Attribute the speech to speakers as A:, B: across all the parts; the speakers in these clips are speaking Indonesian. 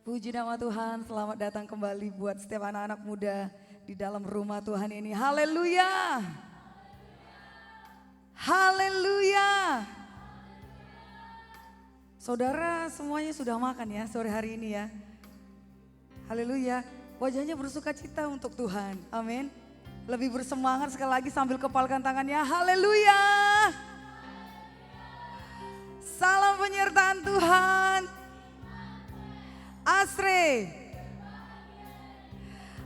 A: Puji nama Tuhan, selamat datang kembali buat setiap anak-anak muda di dalam rumah Tuhan ini. Haleluya. Haleluya. Saudara semuanya sudah makan ya sore hari ini ya. Haleluya. Wajahnya bersuka cita untuk Tuhan. Amin. Lebih bersemangat sekali lagi sambil kepalkan tangannya. Haleluya. Salam penyertaan Tuhan. Asre.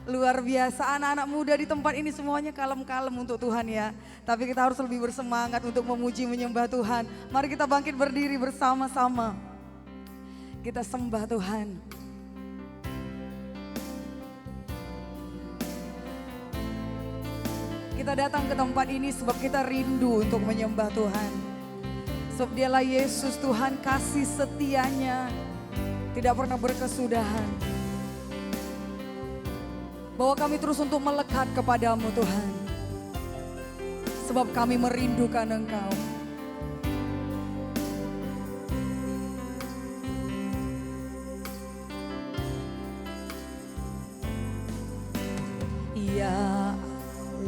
A: Luar biasa, anak-anak muda di tempat ini semuanya kalem-kalem untuk Tuhan ya. Tapi kita harus lebih bersemangat untuk memuji menyembah Tuhan. Mari kita bangkit berdiri bersama-sama. Kita sembah Tuhan. Kita datang ke tempat ini sebab kita rindu untuk menyembah Tuhan. Sebab dialah Yesus, Tuhan kasih setianya tidak pernah berkesudahan. Bawa kami terus untuk melekat kepadamu Tuhan. Sebab kami merindukan Engkau. Ya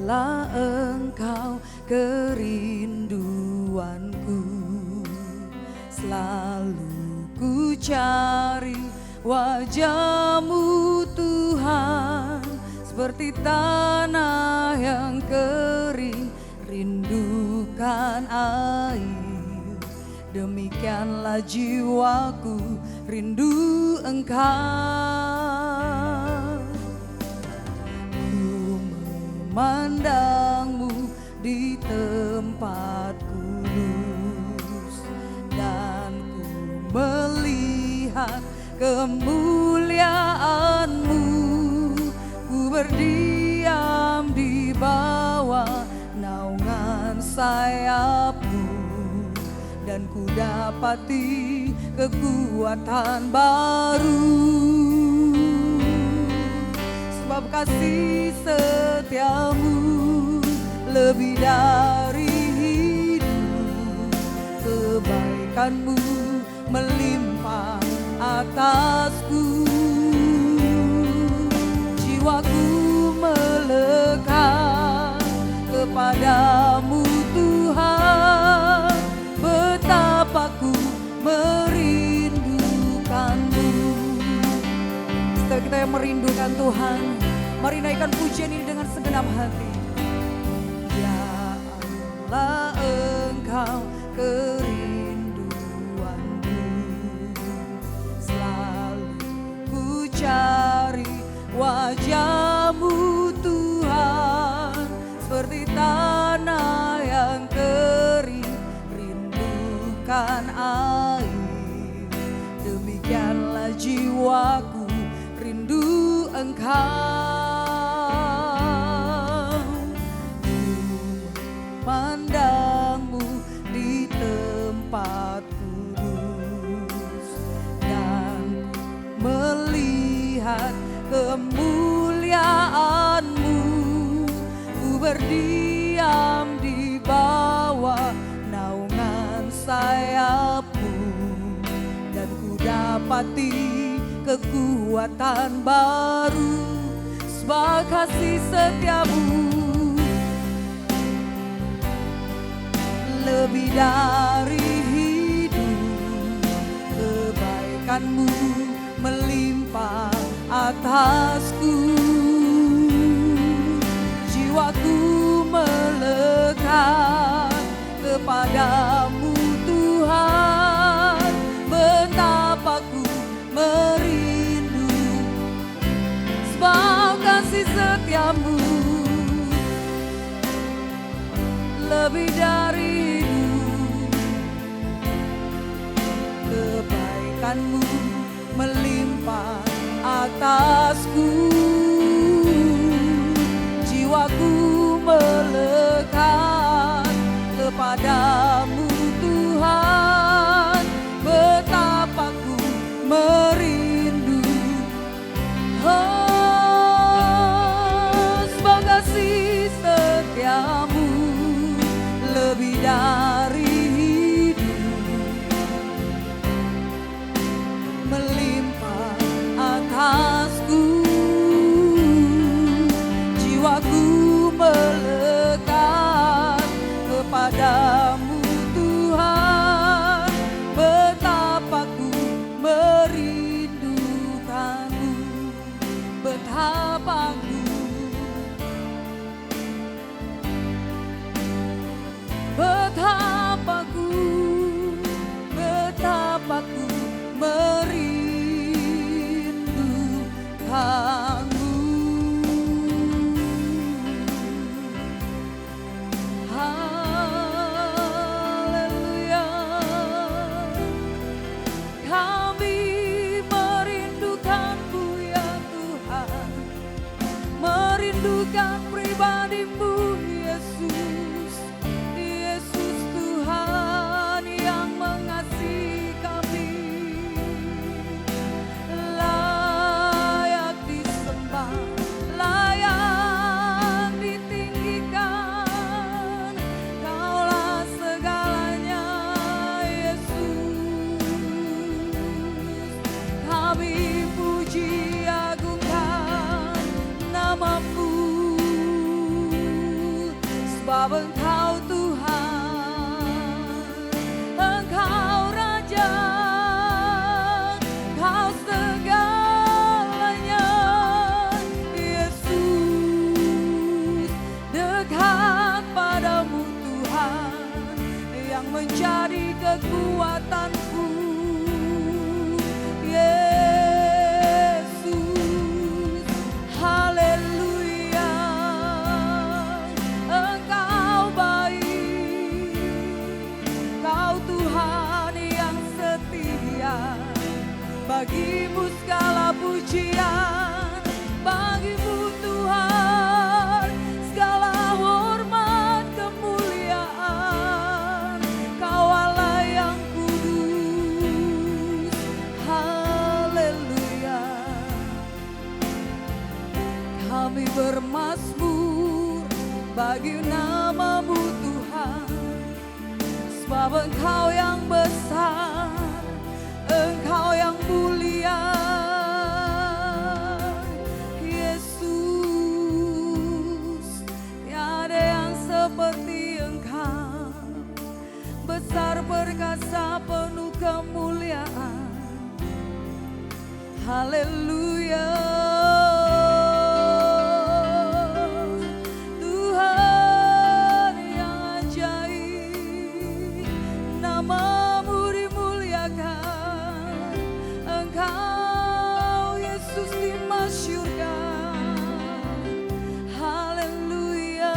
A: Allah, Engkau kerinduanku. Selalu ku cari wajah-Mu Tuhan, seperti tanah yang kering rindukan air. Demikianlah jiwaku rindu Engkau. Ku memandang-Mu di tempat kudus dan ku melihat kemuliaan-Mu. Ku berdiam di bawah naungan sayap-Mu dan ku dapati kekuatan baru. Sebab kasih setia-Mu lebih dari hidup, kebaikan-Mu melimpah atasku. Jiwaku melekat kepadamu Tuhan, betapa ku merindukan-Mu. Setiap kita yang merindukan Tuhan, mari naikkan pujian ini dengan segenap hati. Ya Allah, Engkau kerinduanku, selalu ku cari wajah-Mu Tuhan, seperti tanah yang kering rindukan air. Demikianlah jiwaku rindu Engkau. Ku memandang-Mu di tempat kudus dan ku melihat kemuliaan-Mu. Ku berdiam di bawah naungan sayap-Mu dan ku dapati kekuatan baru. Sebab kasih setia-Mu lebih dari hidup, kebaikan-Mu melimpah atasku. Jiwaku melekat kepadamu Tuhan, betapa ku merindu. Sebab kasih setia-Mu lebih dari hidup, kebaikan-Mu melimpah atasku. Jiwaku melekat kepadamu Tuhan, betapa ku merindu. Oh, sebab kasih setia-Mu lebih dari hidup, melimpah sebab Engkau Tuhan, Engkau Raja, Engkau segalanya. Yesus, dekat padamu Tuhan, yang menjadi kekuatanku. Yesus, haleluya, Engkau baik, Kau Tuhan yang setia. Bagimu segala pujian, bagimu Tuhan segala hormat kemuliaan. Kau Allah yang kudus, haleluya. Kami bermazmur bagi nama-Mu Tuhan, sebab Engkau yang besar, Engkau yang mulia. Yesus, tiada yang seperti Engkau, besar perkasa penuh kemuliaan. Haleluya. Tuhan yang ajaib, nama-Mu dimuliakan. Engkau Yesus dimasyurkan. Haleluya,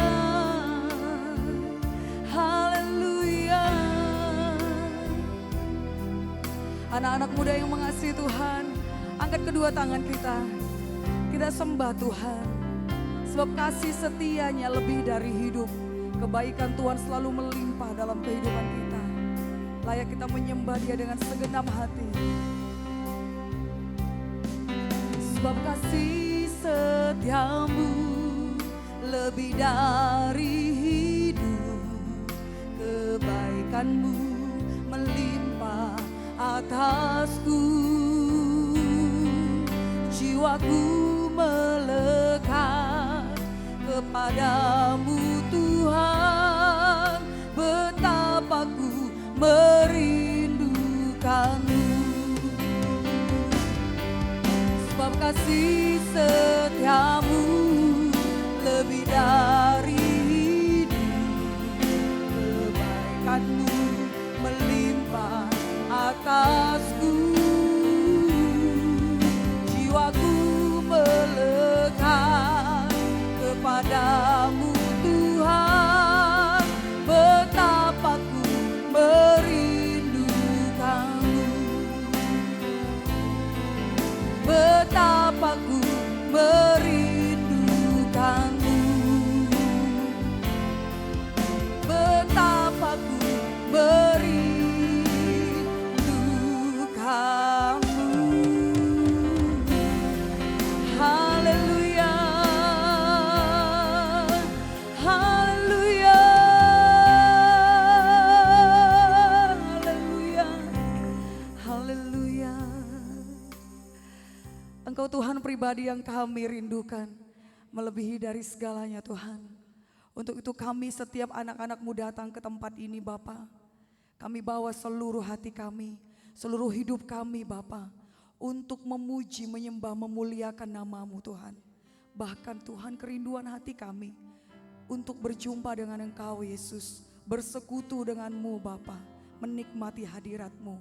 A: haleluya. Anak-anak muda yang mengasihi Tuhan, angkat kedua tangan kita. Kita sembah Tuhan, sebab kasih setianya lebih dari hidup. Kebaikan Tuhan selalu melimpah dalam kehidupan kita. Layak kita menyembah Dia dengan segenap hati. Sebab kasih setiamu lebih dari hidup. Kebaikanmu melimpah atasku. Jiwaku melekat kepadamu Tuhan, betapa ku merindukanmu. Sebab kasih setiamu lebih dari hidup. Kebaikanmu melimpah atasku. Jiwaku melekat kepadamu Tuhan, betapa ku merindukanmu. Betapa ku merindukanmu. Betapa ku merindukanmu. Haleluya, haleluya, haleluya, haleluya. Engkau Tuhan pribadi yang kami rindukan, melebihi dari segalanya Tuhan. Untuk itu kami setiap anak-anak-Mu datang ke tempat ini Bapa, kami bawa seluruh hati kami, seluruh hidup kami Bapa, untuk memuji, menyembah, memuliakan nama-Mu Tuhan. Bahkan Tuhan kerinduan hati kami untuk berjumpa dengan Engkau Yesus, bersekutu dengan-Mu Bapa, menikmati hadirat-Mu.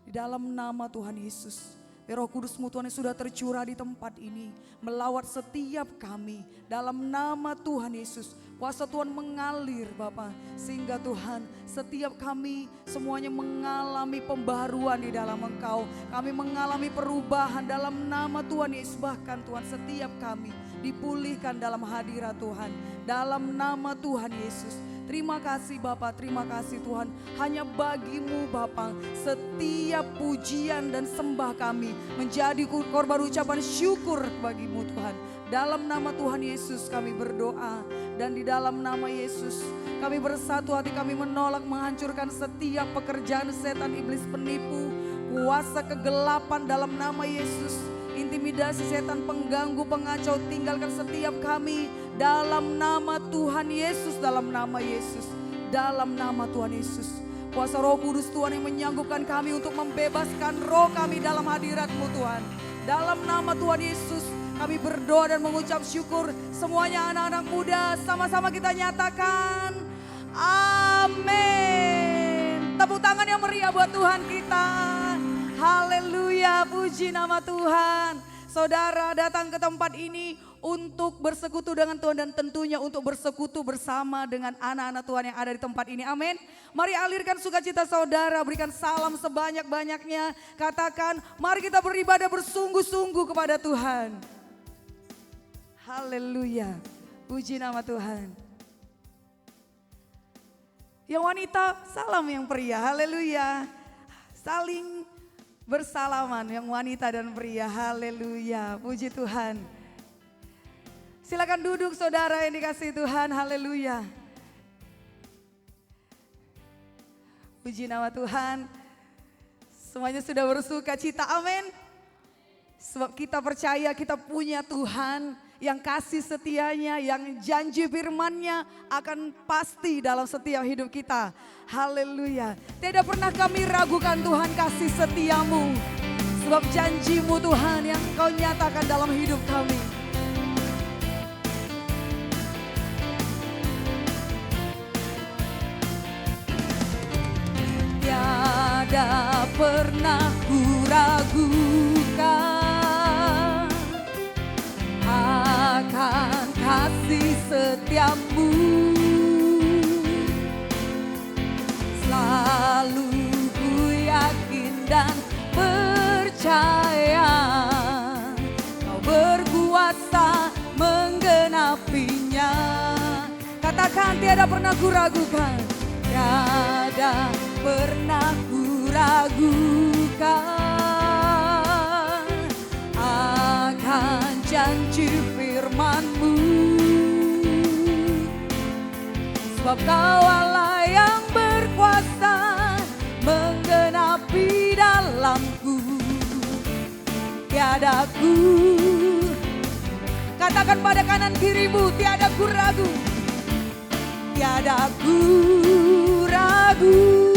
A: Di dalam nama Tuhan Yesus, Roh Kudus-Mu Tuhan yang sudah tercurah di tempat ini, melawat setiap kami. Dalam nama Tuhan Yesus, kuasa Tuhan mengalir Bapa, sehingga Tuhan setiap kami semuanya mengalami pembaruan di dalam Engkau. Kami mengalami perubahan dalam nama Tuhan Yesus. Bahkan Tuhan setiap kami dipulihkan dalam hadirat Tuhan, dalam nama Tuhan Yesus. Terima kasih Bapa, terima kasih Tuhan. Hanya bagi-Mu Bapa setiap pujian dan sembah kami menjadi korban ucapan syukur bagi-Mu Tuhan. Dalam nama Tuhan Yesus kami berdoa, dan di dalam nama Yesus kami bersatu hati, kami menolak menghancurkan setiap pekerjaan setan iblis penipu, kuasa kegelapan dalam nama Yesus. Intimidasi setan, pengganggu, pengacau, tinggalkan setiap kami dalam nama Tuhan Yesus, dalam nama Yesus, dalam nama Tuhan Yesus. Kuasa Roh Kudus Tuhan yang menyanggupkan kami untuk membebaskan roh kami dalam hadirat-Mu Tuhan. Dalam nama Tuhan Yesus kami berdoa dan mengucap syukur. Semuanya anak-anak muda sama-sama kita nyatakan amin. Tepuk tangan yang meriah buat Tuhan kita. Haleluya, puji nama Tuhan. Saudara datang ke tempat ini untuk bersekutu dengan Tuhan dan tentunya untuk bersekutu bersama dengan anak-anak Tuhan yang ada di tempat ini. Amin. Mari alirkan sukacita saudara, berikan salam sebanyak-banyaknya. Katakan, mari kita beribadah bersungguh-sungguh kepada Tuhan. Haleluya, puji nama Tuhan. Yang wanita, salam yang pria. Haleluya. Saling bersalaman yang wanita dan pria. Haleluya, puji Tuhan. Silakan duduk saudara yang dikasihi Tuhan. Haleluya. Puji nama Tuhan. Semuanya sudah bersuka cita. Amin. Sebab kita percaya kita punya Tuhan yang kasih setianya, yang janji firman-Nya akan pasti dalam setiap hidup kita. Haleluya. Tidak pernah kami ragukan Tuhan kasih setiamu. Sebab janji-Mu Tuhan yang Kau nyatakan dalam hidup kami. Tiada pernah kuragukan akan kasih setiamu. Selalu ku yakin dan percaya Kau berkuasa menggenapinya. Katakan, tiada pernah kuragukan. Tiada pernah kuragukan akan janji firman-Mu. Sebab Kau Allah yang berkuasa menggenapi dalamku. Tiada ku, katakan pada kanan kirimu, tiada ku ragu. Tiada ku ragu.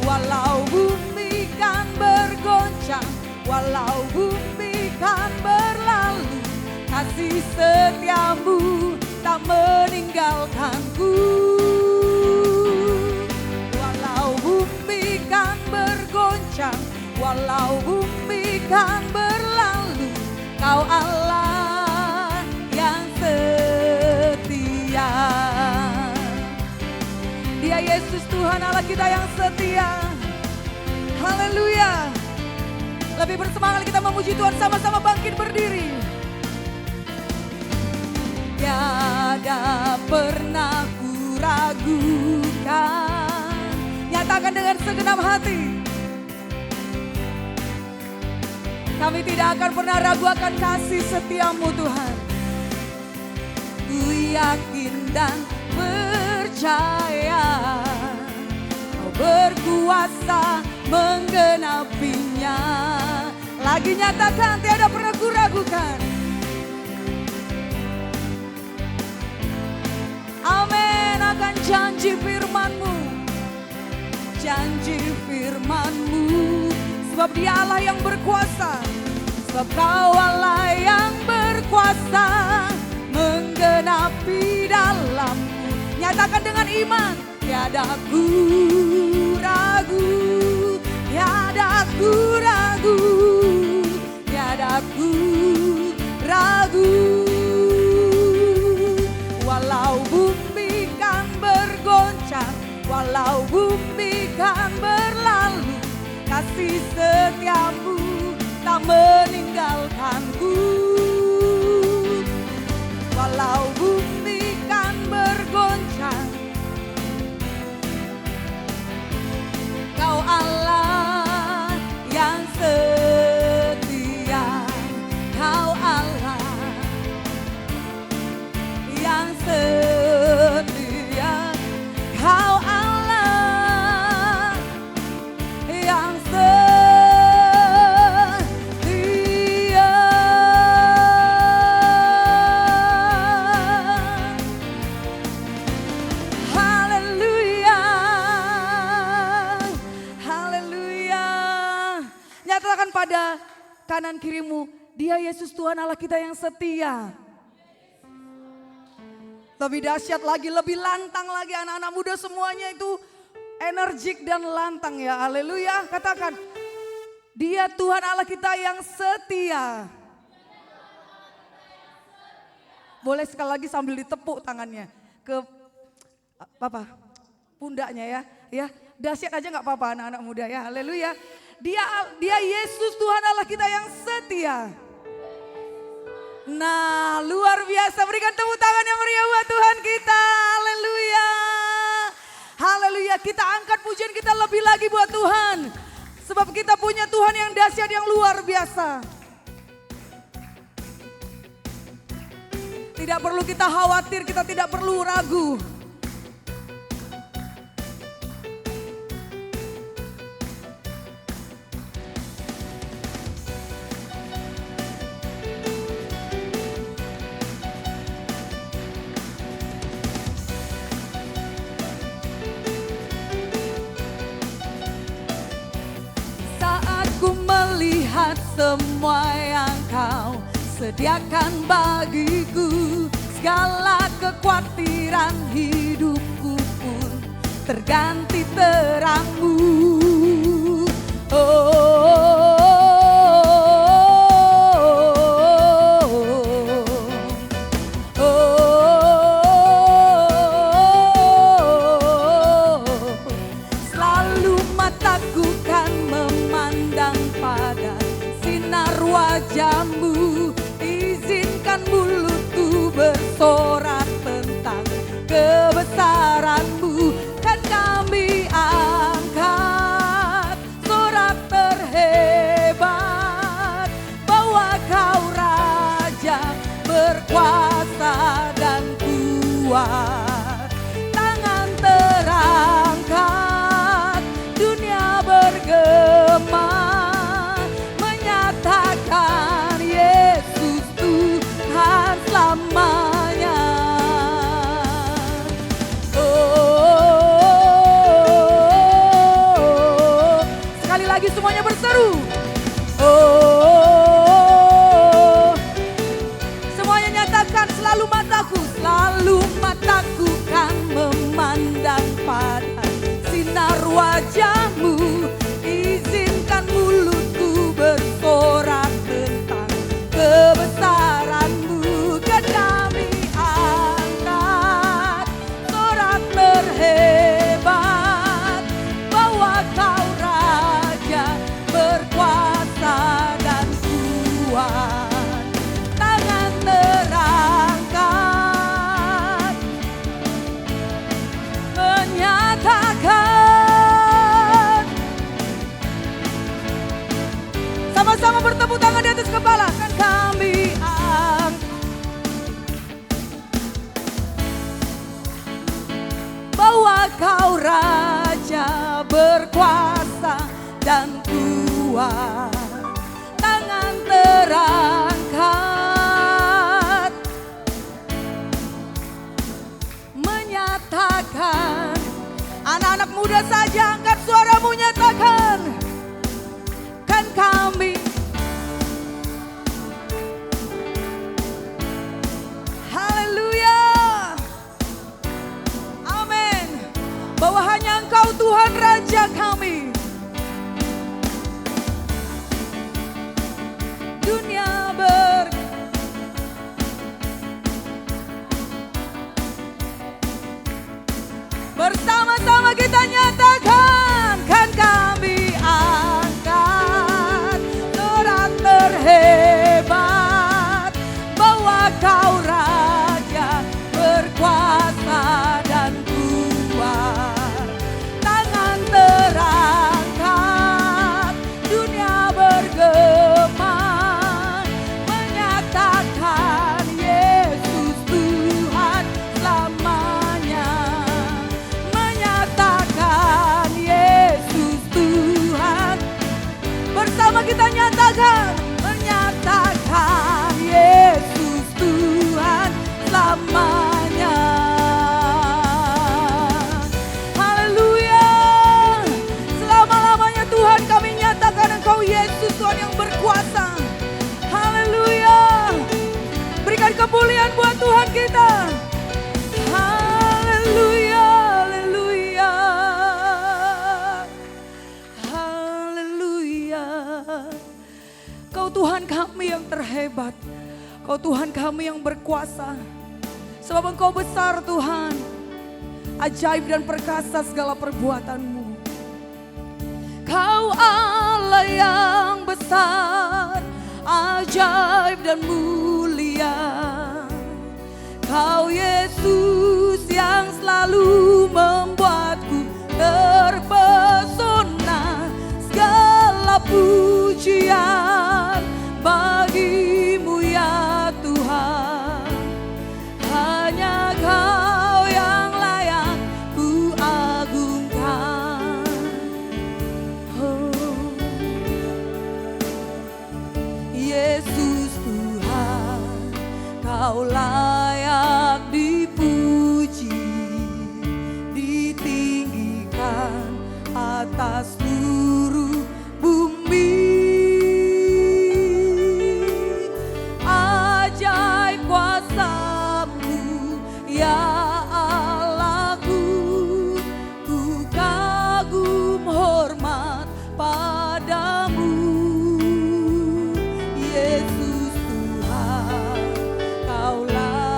A: Walau bumi kan bergoncang, walau bumi kan berlalu, kasih setiamu tak meninggalkanku. Walau bumi kan bergoncang, walau bumi kan berlalu, Kau Allah yang setia. Dia Yesus Tuhan Allah kita yang setia. Haleluya. Lebih bersemangat kita memuji Tuhan, sama-sama bangkit berdiri. Tiada pernah kuragukan. Nyatakan dengan segenap hati. Kami tidak akan pernah ragu akan kasih setiamu Tuhan. Ku yakin dan percaya Kau berkuasa menggenapinya. Lagi nyatakan, tiada pernah kuragukan. Amin, akan janji firman-Mu. Janji firman-Mu. Sebab Dia Allah yang berkuasa. Sebab Kau Allah yang berkuasa menggenapi dalamku. Nyatakan dengan iman. Tiada ku ragu, tiada ku ragu, tiada ku ragu. Walau bumi kan bergoncang, walau bumi kan berlalu, kasih setiamu tak meninggalkanku. Walau bumi kan bergoncang, Kau Allah yang setia. Kau Allah yang setia. Kau Allah yang setia. Nyatakan pada kanan kirimu, Dia Yesus Tuhan Allah kita yang setia. Lebih dahsyat lagi, lebih lantang lagi, anak-anak muda semuanya itu energik dan lantang ya. Haleluya. Katakan, Dia Tuhan Allah kita yang setia. Boleh sekali lagi sambil ditepuk tangannya ke pundaknya ya. Ya, dahsyat aja nggak apa-apa anak-anak muda ya. Haleluya. Dia Yesus Tuhan Allah kita yang setia. Nah, luar biasa. Berikan tepuk tangan yang meriah buat Tuhan kita. Haleluya. Haleluya. Kita angkat pujian kita lebih lagi buat Tuhan. Sebab kita punya Tuhan yang dahsyat, yang luar biasa. Tidak perlu kita khawatir, kita tidak perlu ragu. Ku melihat semua yang kau sediakan bagiku, segala kekhawatiran hidupku pun terganti terangmu. Selalu mataku kan memandang pada sinar wajahmu, izinkan mulutku bersorak tentang kebesaranmu. Kan kami angkat sorak terhebat bahwa kau Raja berkuasa dan kuat. Tangan terangkat, dunia bergema, menyatakan Yesus Tuhan selamanya. Sekali lagi semuanya berseru. Semuanya nyatakan, selalu mataku kan memandang pada sinar wajahmu, izinkan mulutku bersorak tentang kebesaranmu. Kan kami angkat sorak terhebat bahwa kau Raja berkuasa dan kuat. Tangan terangkat, menyatakan. Sama-sama bertepuk tangan di atas kepala. Kan kami bahwa kau Raja berkuasa dan kuat. Tangan terangkat, menyatakan. Anak-anak muda saja angkat suaramu, nyatakan. Kan kami haleluya, amin, bahwa hanya Engkau Tuhan Raja kami. Dunia bersama-sama kita nyatakan. Kan kami angkat sorak terhebat bahwa kau Raja berkuasa dan kuat. Tangan terangkat, dunia bergema, menyatakan Yesus Tuhan selamanya. Menyatakan Yesus Tuhan. Bersama kita nyatakan. Menyatakan Yesus Tuhan selamanya. Haleluya. Selama-lamanya Tuhan kami nyatakan Engkau Yesus kita. Haleluya, haleluya, haleluya. Kau Tuhan kami yang terhebat, Kau Tuhan kami yang berkuasa. Sebab Engkau besar Tuhan, ajaib dan perkasa segala perbuatan-Mu. Kau Allah yang besar, ajaib dan mulia. Kau Yesus yang selalu membuatku terpesona. Segala pujian bagi-Mu ya Tuhan. Hanya Kau yang layak ku agungkan. Oh, Yesus Tuhan, Kau layak dipuji, ditinggikan atas seluruh bumi. Ajaib kuasa-Mu ya Allahku, ku kagum hormat padamu. Yesus Tuhan, Kau layak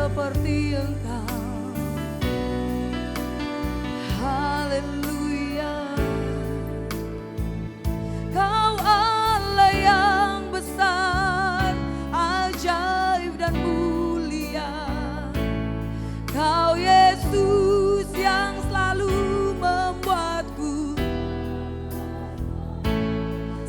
A: seperti Engkau. Haleluya. Kau Allah yang besar, ajaib dan mulia. Kau Yesus yang selalu membuatku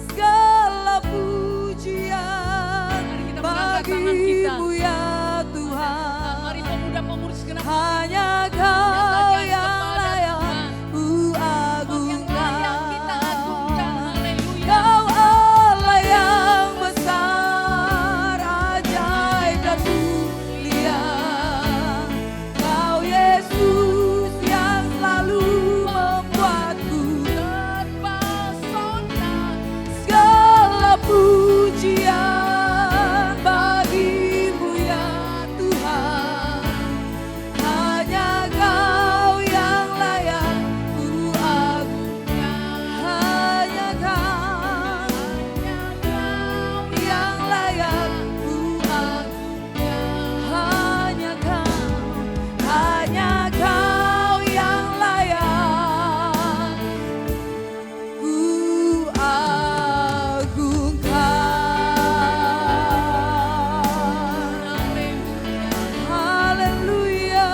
A: segala pujian bagimu ya Tuhan.
B: Mari pemuda-pemudi segenap
A: Hanya Kau yang layak ku agungkan. Kau Allah yang besar, ajaib dan mulia. Kau Yesus yang selalu membuatku
B: terpesona.
A: segala pujian bagimu ya Tuhan. Hanya Kau yang layak ku agungkan. Hanya Kau yang layak ku agungkan. Hanya Kau yang layak ku agungkan. Haleluya.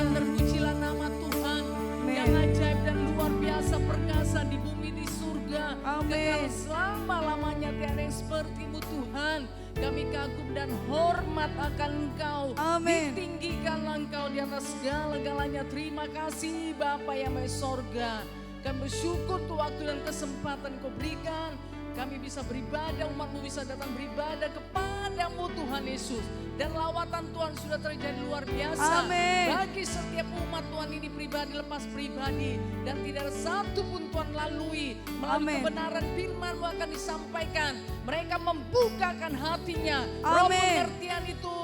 B: Terpujilah nama Tuhan yang ajaib dan luar biasa perkasa di bumi di surga.
A: Amin.
B: Kekal selama-lamanya tiada yang seperti-Mu Tuhan. Kami kagum dan hormat akan Engkau.
A: Amin.
B: Ditinggikanlah Engkau di atas segala-galanya. Terima kasih Bapa yang Maha Sorga. Kami bersyukur untuk waktu dan kesempatan Kau berikan. Kami bisa beribadah, umat-Mu bisa datang beribadah kepada-Mu Tuhan Yesus. Dan lawatan Tuhan sudah terjadi luar biasa.
A: Amin.
B: Bagi setiap umat Tuhan ini pribadi lepas pribadi. Dan tidak ada satu pun Tuhan lalui. Melalui
A: Amin.
B: kebenaran firman-Mu akan disampaikan. Mereka membukakan hatinya. Roh
A: Amin.
B: pengertian itu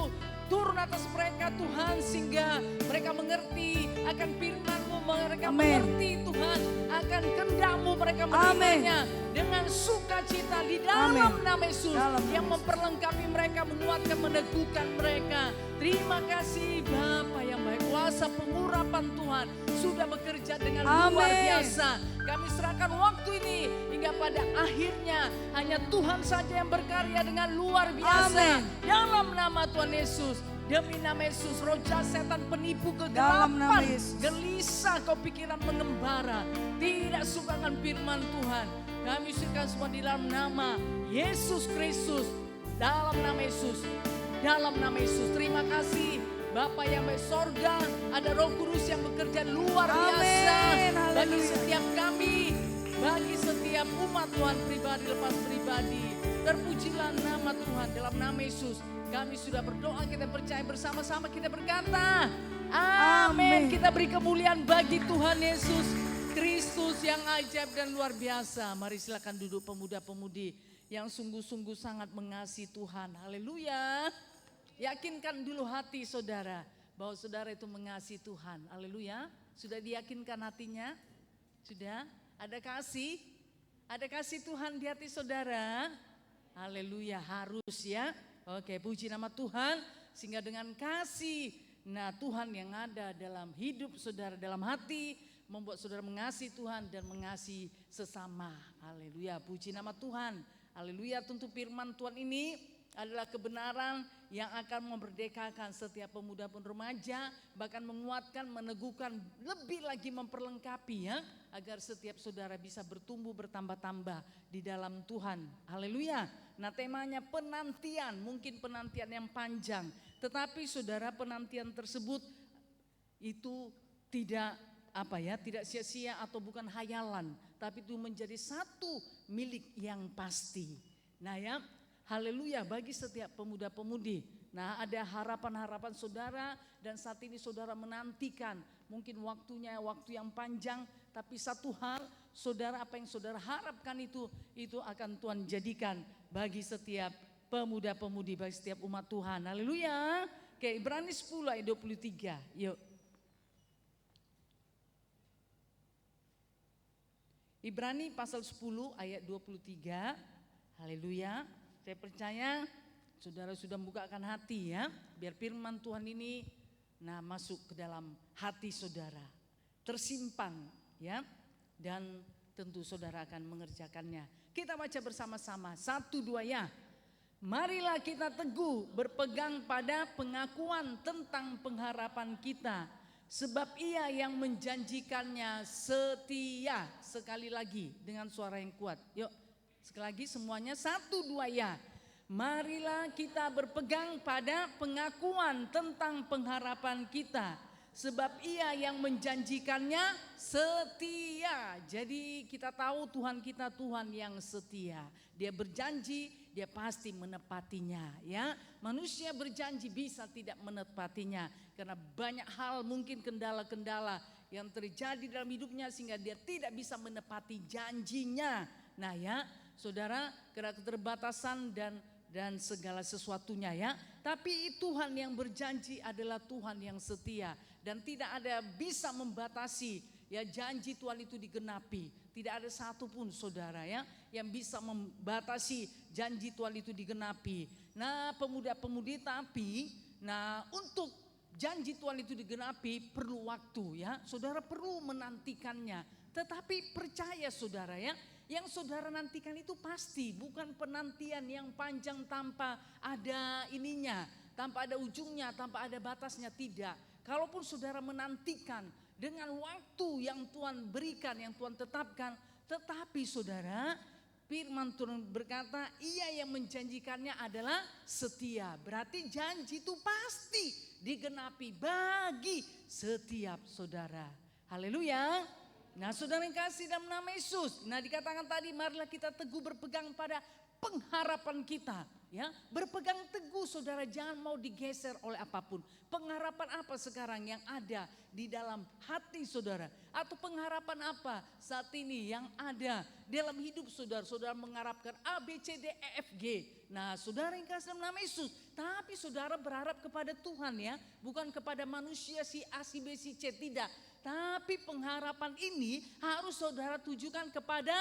B: turun atas mereka Tuhan. Sehingga mereka mengerti akan firman-Mu. Mereka
A: Amin.
B: mengerti Tuhan akan kehendak-Mu. Mereka menerimanya dengan sukacita di dalam
A: Amin.
B: nama Yesus.
A: Dalam nama
B: Yang
A: Yesus.
B: memperlengkapi mereka, menguatkan, meneguhkan mereka. Terima kasih Bapa yang baik kuasa, pengurapan Tuhan sudah bekerja dengan luar
A: Amin.
B: biasa. Kami serahkan waktu ini hingga pada akhirnya hanya Tuhan saja yang berkarya dengan luar biasa.
A: Amin.
B: Dalam nama Tuhan Yesus. Demi nama Yesus, roh jahat setan penipu
A: Dalam nama
B: kegelapan,
A: Yesus.
B: gelisah kau pikiran mengembara, tidak sukakan firman Tuhan. Kami usulkan semua di dalam nama Yesus Kristus. Dalam nama Yesus. Dalam nama Yesus. Terima kasih Bapa yang baik sorga. Ada Roh Kudus yang bekerja luar biasa.
A: Amin.
B: Bagi
A: Haleluya.
B: setiap kami. Bagi setiap umat Tuhan pribadi lepas pribadi. Terpujilah nama Tuhan dalam nama Yesus. Kami sudah berdoa, kita percaya bersama-sama, kita berkata amin.
A: Amin.
B: Kita beri kemuliaan bagi Tuhan Yesus Kristus yang ajaib dan luar biasa. Mari silakan duduk pemuda-pemudi yang sungguh-sungguh sangat mengasihi Tuhan. Haleluya. Yakinkan dulu hati saudara bahwa saudara itu mengasihi Tuhan. Haleluya. Sudah diyakinkan hatinya? Sudah? Ada kasih? Ada kasih Tuhan di hati saudara? Haleluya, harus ya. Oke, puji nama Tuhan. Sehingga dengan kasih, nah Tuhan yang ada dalam hidup saudara, dalam hati, membuat saudara mengasihi Tuhan dan mengasihi sesama. Haleluya, puji nama Tuhan. Haleluya, tentu firman Tuhan ini adalah kebenaran yang akan memerdekakan setiap pemuda pun remaja, bahkan menguatkan, meneguhkan, lebih lagi memperlengkapi ya, agar setiap saudara bisa bertumbuh bertambah-tambah di dalam Tuhan. Haleluya. Nah, temanya penantian, mungkin penantian yang panjang, tetapi saudara penantian tersebut itu tidak tidak sia-sia atau bukan hayalan, tapi itu menjadi satu milik yang pasti. Nah ya, haleluya bagi setiap pemuda-pemudi. Nah, ada harapan-harapan saudara dan saat ini saudara menantikan mungkin waktunya waktu yang panjang, tapi satu hal saudara, apa yang saudara harapkan itu akan Tuhan jadikan bagi setiap pemuda-pemudi, bagi setiap umat Tuhan. Haleluya. Oke, Ibrani 10 ayat 23. Yuk. Ibrani pasal 10 ayat 23. Haleluya. Saya percaya saudara sudah membukakan hati ya, biar firman Tuhan ini masuk ke dalam hati saudara, tersimpan ya, dan tentu saudara akan mengerjakannya. Kita baca bersama-sama, 1, 2 ya. Marilah kita teguh berpegang pada pengakuan tentang pengharapan kita, sebab Ia yang menjanjikannya setia. Sekali lagi dengan suara yang kuat. Yuk, sekali lagi semuanya, 1, 2 ya. Marilah kita berpegang pada pengakuan tentang pengharapan kita, sebab Ia yang menjanjikannya setia. Jadi kita tahu Tuhan kita Tuhan yang setia. Dia berjanji, dia pasti menepatinya ya. Manusia berjanji bisa tidak menepatinya karena banyak hal, mungkin kendala-kendala yang terjadi dalam hidupnya sehingga dia tidak bisa menepati janjinya. Nah ya, saudara, karena keterbatasan dan segala sesuatunya ya. Tapi Tuhan yang berjanji adalah Tuhan yang setia dan tidak ada bisa membatasi ya janji Tuhan itu digenapi. Tidak ada satupun saudara ya yang bisa membatasi janji Tuhan itu digenapi. Nah, pemuda-pemudi, tapi untuk janji Tuhan itu digenapi perlu waktu ya. Saudara perlu menantikannya. Tetapi percaya saudara ya, yang saudara nantikan itu pasti bukan penantian yang panjang tanpa ada ininya, tanpa ada ujungnya, tanpa ada batasnya, tidak. Kalaupun saudara menantikan dengan waktu yang Tuhan berikan, yang Tuhan tetapkan, tetapi saudara, firman Tuhan berkata Ia yang menjanjikannya adalah setia. Berarti janji itu pasti digenapi bagi setiap saudara. Haleluya. Nah, saudara yang kasih dalam nama Yesus. Nah, dikatakan tadi marilah kita teguh berpegang pada pengharapan kita. Ya, berpegang teguh saudara, jangan mau digeser oleh apapun. Pengharapan apa sekarang yang ada di dalam hati saudara? Atau pengharapan apa saat ini yang ada dalam hidup saudara? Saudara mengharapkan A, B, C, D, E, F, G. Nah, saudara yang kasih dalam nama Yesus. Tapi saudara berharap kepada Tuhan ya. Bukan kepada manusia si A, si B, si C, tidak. Tapi pengharapan ini harus saudara tujukan kepada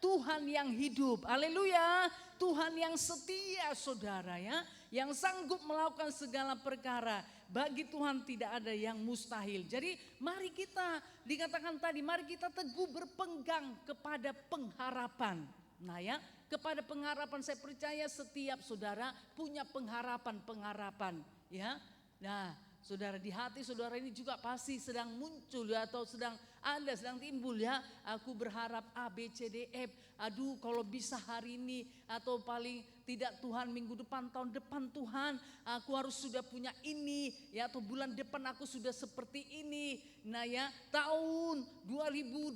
B: Tuhan yang hidup. Haleluya. Tuhan yang setia saudara ya. Yang sanggup melakukan segala perkara. Bagi Tuhan tidak ada yang mustahil. Jadi mari kita, dikatakan tadi, mari kita teguh berpegang kepada pengharapan. Nah ya, kepada pengharapan, saya percaya setiap saudara punya pengharapan ya. Nah, saudara, di hati saudara ini juga pasti sedang muncul ya, atau sedang timbul ya. Aku berharap A, B, C, D, F. Aduh, kalau bisa hari ini atau paling tidak Tuhan minggu depan, tahun depan Tuhan, aku harus sudah punya ini ya, atau bulan depan aku sudah seperti ini. Nah ya, tahun 2026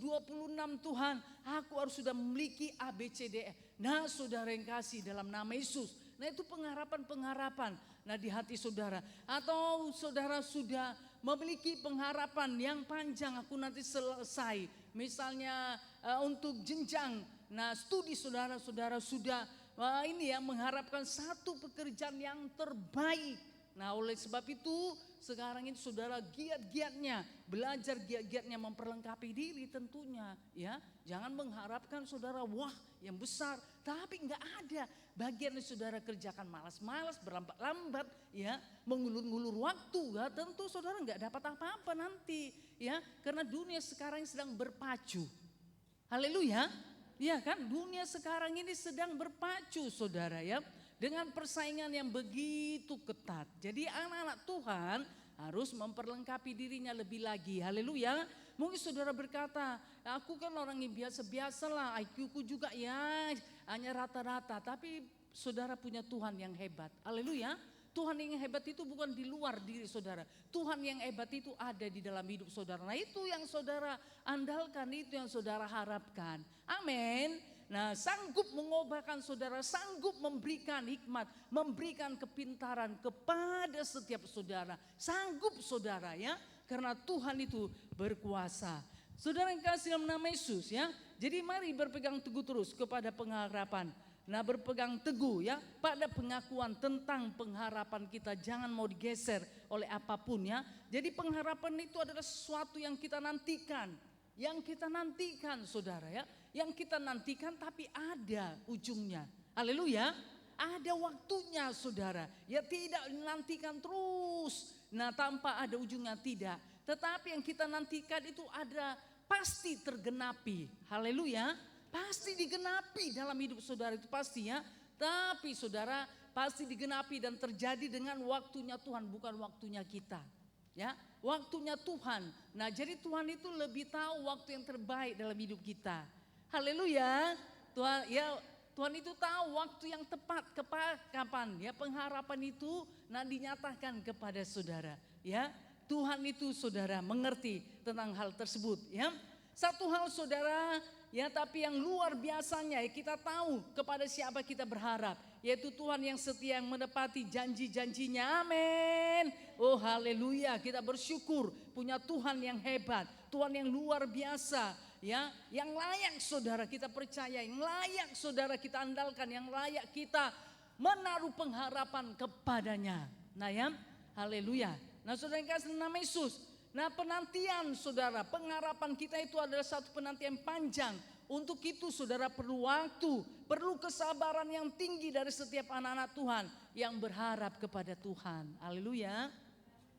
B: Tuhan, aku harus sudah memiliki A, B, C, D, F. Nah, saudara yang kasih dalam nama Yesus. Nah, itu pengharapan-pengharapan. Nah, di hati saudara, atau saudara sudah memiliki pengharapan yang panjang, aku nanti selesai misalnya untuk jenjang studi saudara sudah ini ya, mengharapkan satu pekerjaan yang terbaik. Nah, oleh sebab itu sekarang ini saudara giat-giatnya belajar, giat-giatnya memperlengkapi diri tentunya ya. Jangan mengharapkan saudara wah yang besar, tapi enggak ada. Bagian yang saudara kerjakan malas-malas, berlambat-lambat ya, mengulur-ngulur waktu ya, tentu saudara enggak dapat apa-apa nanti ya. Karena dunia sekarang sedang berpacu. Haleluya. Ya kan, dunia sekarang ini sedang berpacu saudara ya, dengan persaingan yang begitu ketat. Jadi anak-anak Tuhan harus memperlengkapi dirinya lebih lagi. Haleluya. Mungkin saudara berkata, aku kan orang yang biasa-biasa lah, IQ ku juga ya hanya rata-rata. Tapi saudara punya Tuhan yang hebat. Haleluya. Tuhan yang hebat itu bukan di luar diri saudara. Tuhan yang hebat itu ada di dalam hidup saudara. Nah, itu yang saudara andalkan, itu yang saudara harapkan. Amin. Nah, sanggup mengubahkan saudara, sanggup memberikan hikmat, memberikan kepintaran kepada setiap saudara. Sanggup saudara ya, karena Tuhan itu berkuasa. Saudara yang kasih dalam nama Yesus ya. Jadi mari berpegang teguh terus kepada pengharapan. Nah, berpegang teguh ya pada pengakuan tentang pengharapan kita, jangan mau digeser oleh apapun ya. Jadi pengharapan itu adalah sesuatu yang kita nantikan. Yang kita nantikan saudara ya, yang kita nantikan tapi ada ujungnya. Haleluya. Ada waktunya saudara. Ya tidak nantikan terus. Nah tanpa ada ujungnya tidak. Tetapi yang kita nantikan itu ada pasti tergenapi. Haleluya. Pasti digenapi dalam hidup saudara itu pasti ya. Tapi saudara pasti digenapi dan terjadi dengan waktunya Tuhan, bukan waktunya kita. Ya, waktunya Tuhan. Nah, jadi Tuhan itu lebih tahu waktu yang terbaik dalam hidup kita. Haleluya. Tuhan itu tahu waktu yang tepat kapan ya pengharapan itu dinyatakan kepada saudara. Ya, Tuhan itu saudara mengerti tentang hal tersebut. Ya, satu hal saudara. Ya, tapi yang luar biasanya kita tahu kepada siapa kita berharap, yaitu Tuhan yang setia yang menepati janji-janjinya. Amin. Oh haleluya, kita bersyukur punya Tuhan yang hebat, Tuhan yang luar biasa. Ya, yang layak saudara kita percaya, yang layak saudara kita andalkan, yang layak kita menaruh pengharapan kepadanya. Nah ya, haleluya. Nah saudara yang kasih nama Yesus. Nah penantian saudara, pengharapan kita itu adalah satu penantian panjang. Untuk itu saudara perlu waktu, perlu kesabaran yang tinggi dari setiap anak-anak Tuhan yang berharap kepada Tuhan. Haleluya,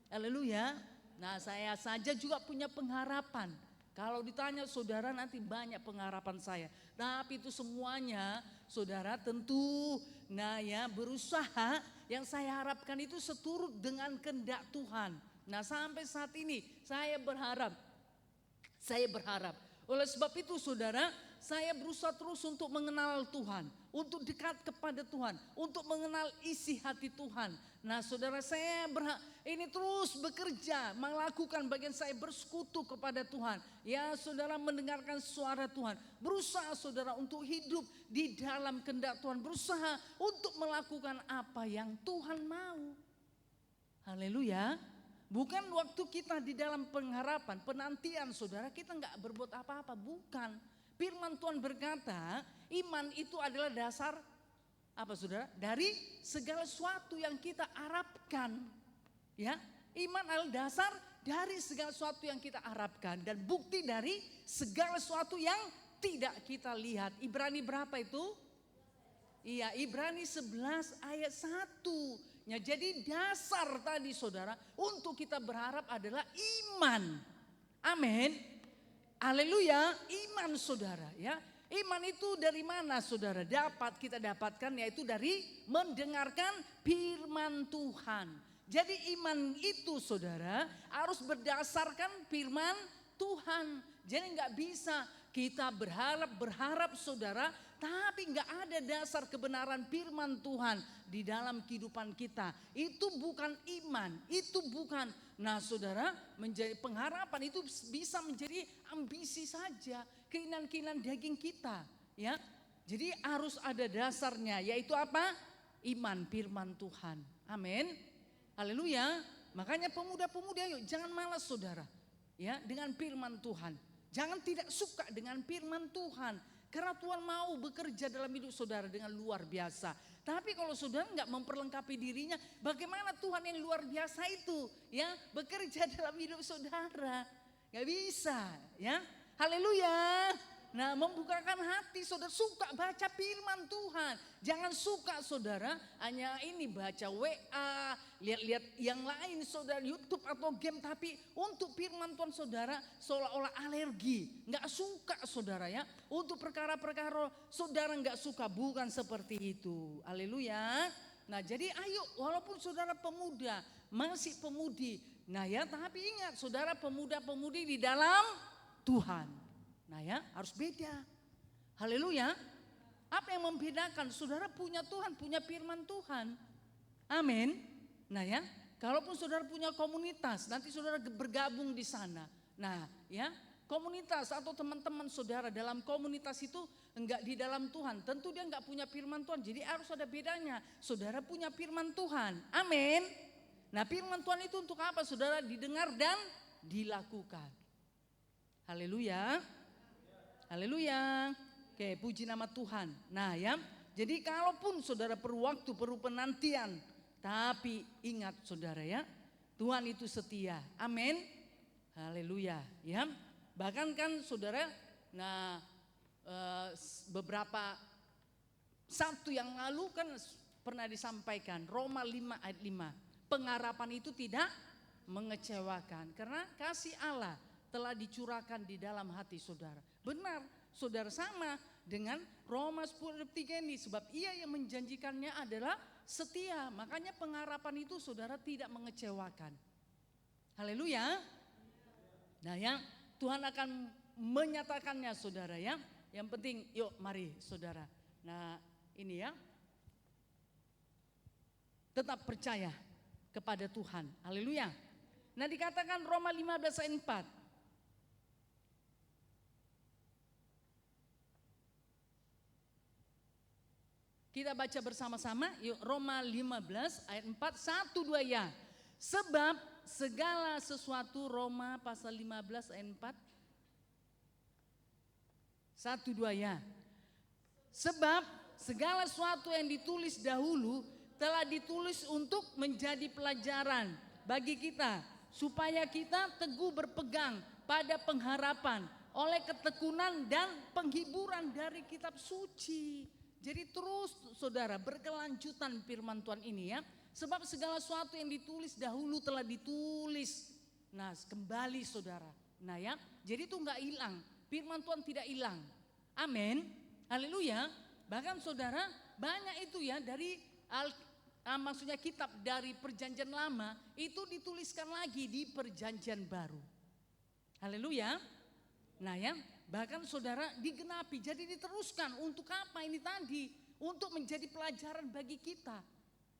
B: haleluya. Nah saya saja juga punya pengharapan. Kalau ditanya saudara nanti banyak pengharapan saya. Tapi itu semuanya saudara tentu berusaha yang saya harapkan itu seturut dengan kehendak Tuhan. Nah sampai saat ini saya berharap. Oleh sebab itu saudara, saya berusaha terus untuk mengenal Tuhan, untuk dekat kepada Tuhan, untuk mengenal isi hati Tuhan. Nah saudara saya ini terus bekerja, melakukan bagian saya bersekutu kepada Tuhan. Ya saudara mendengarkan suara Tuhan, berusaha saudara untuk hidup di dalam kehendak Tuhan, berusaha untuk melakukan apa yang Tuhan mau. Haleluya. Bukan waktu kita di dalam pengharapan, penantian saudara kita nggak berbuat apa-apa, bukan. Firman Tuhan berkata, iman itu adalah dasar apa saudara? Dari segala sesuatu yang kita harapkan. Ya, iman adalah dasar dari segala sesuatu yang kita harapkan dan bukti dari segala sesuatu yang tidak kita lihat. Ibrani berapa itu? Iya, Ibrani 11 ayat 1. Ya, jadi dasar tadi saudara untuk kita berharap adalah iman. Amin. Haleluya, iman saudara ya. Iman itu dari mana saudara? Kita dapatkan yaitu dari mendengarkan firman Tuhan. Jadi iman itu saudara harus berdasarkan firman Tuhan. Jadi nggak bisa kita berharap saudara, tapi nggak ada dasar kebenaran firman Tuhan di dalam kehidupan kita. Itu bukan iman, itu bukan. Nah saudara, menjadi pengharapan itu bisa menjadi ambisi saja, keinginan-keinginan daging kita. Ya, jadi harus ada dasarnya, yaitu apa? Iman firman Tuhan. Amin. Haleluya. Makanya pemuda-pemuda yuk jangan malas saudara. Ya, dengan firman Tuhan. Jangan tidak suka dengan firman Tuhan. Karena Tuhan mau bekerja dalam hidup saudara dengan luar biasa. Tapi kalau saudara nggak memperlengkapi dirinya, bagaimana Tuhan yang luar biasa itu ya bekerja dalam hidup saudara? Nggak bisa, ya. Haleluya. Nah, membukakan hati saudara, suka baca firman Tuhan. Jangan suka saudara hanya ini baca WA, lihat-lihat yang lain saudara, YouTube atau game, tapi untuk firman Tuhan saudara seolah-olah alergi, nggak suka saudara ya. Untuk perkara-perkara saudara nggak suka, bukan seperti itu. Haleluya. Nah, jadi ayo walaupun saudara pemuda, masih pemudi. Nah ya, tapi ingat saudara pemuda-pemudi di dalam Tuhan. Nah ya, harus beda. Haleluya. Apa yang membedakan? Saudara punya Tuhan, punya firman Tuhan. Amin. Nah ya, kalaupun saudara punya komunitas, nanti saudara bergabung di sana. Nah ya, komunitas atau teman-teman saudara dalam komunitas itu enggak di dalam Tuhan. Tentu dia enggak punya firman Tuhan, jadi harus ada bedanya. Saudara punya firman Tuhan. Amin. Nah firman Tuhan itu untuk apa saudara? Didengar dan dilakukan. Haleluya. Haleluya. Oke, puji nama Tuhan. Nah ya, jadi kalaupun saudara perlu waktu, perlu penantian. Tapi ingat saudara ya, Tuhan itu setia. Amin. Haleluya. Ya, bahkan kan saudara, nah beberapa Sabtu yang lalu kan pernah disampaikan Roma 5 ayat 5. Pengharapan itu tidak mengecewakan karena kasih Allah telah dicurahkan di dalam hati saudara. Benar, saudara, sama dengan Roma 10 ayat 3 ini, sebab ia yang menjanjikannya adalah setia. Makanya pengharapan itu saudara tidak mengecewakan. Haleluya. Nah ya, Tuhan akan menyatakannya saudara ya. Yang penting yuk mari saudara. Nah ini ya, tetap percaya kepada Tuhan. Haleluya. Nah dikatakan Roma 15 ayat 4. Kita baca bersama-sama yuk, Roma 15 ayat 4, 1, 2 ya. Sebab segala sesuatu, Roma pasal 15 ayat 4. 1, 2 ya. Sebab segala sesuatu yang ditulis dahulu telah ditulis untuk menjadi pelajaran bagi kita, supaya kita teguh berpegang pada pengharapan oleh ketekunan dan penghiburan dari kitab suci. Jadi terus saudara berkelanjutan firman Tuhan ini ya. Sebab segala sesuatu yang ditulis dahulu telah ditulis. Nah kembali saudara. Nah ya, jadi itu enggak hilang. Firman Tuhan tidak hilang. Amin. Haleluya. Bahkan saudara banyak itu ya dari maksudnya kitab dari perjanjian lama itu dituliskan lagi di perjanjian baru. Haleluya. Nah ya, bahkan saudara digenapi, jadi diteruskan untuk apa ini tadi? Untuk menjadi pelajaran bagi kita.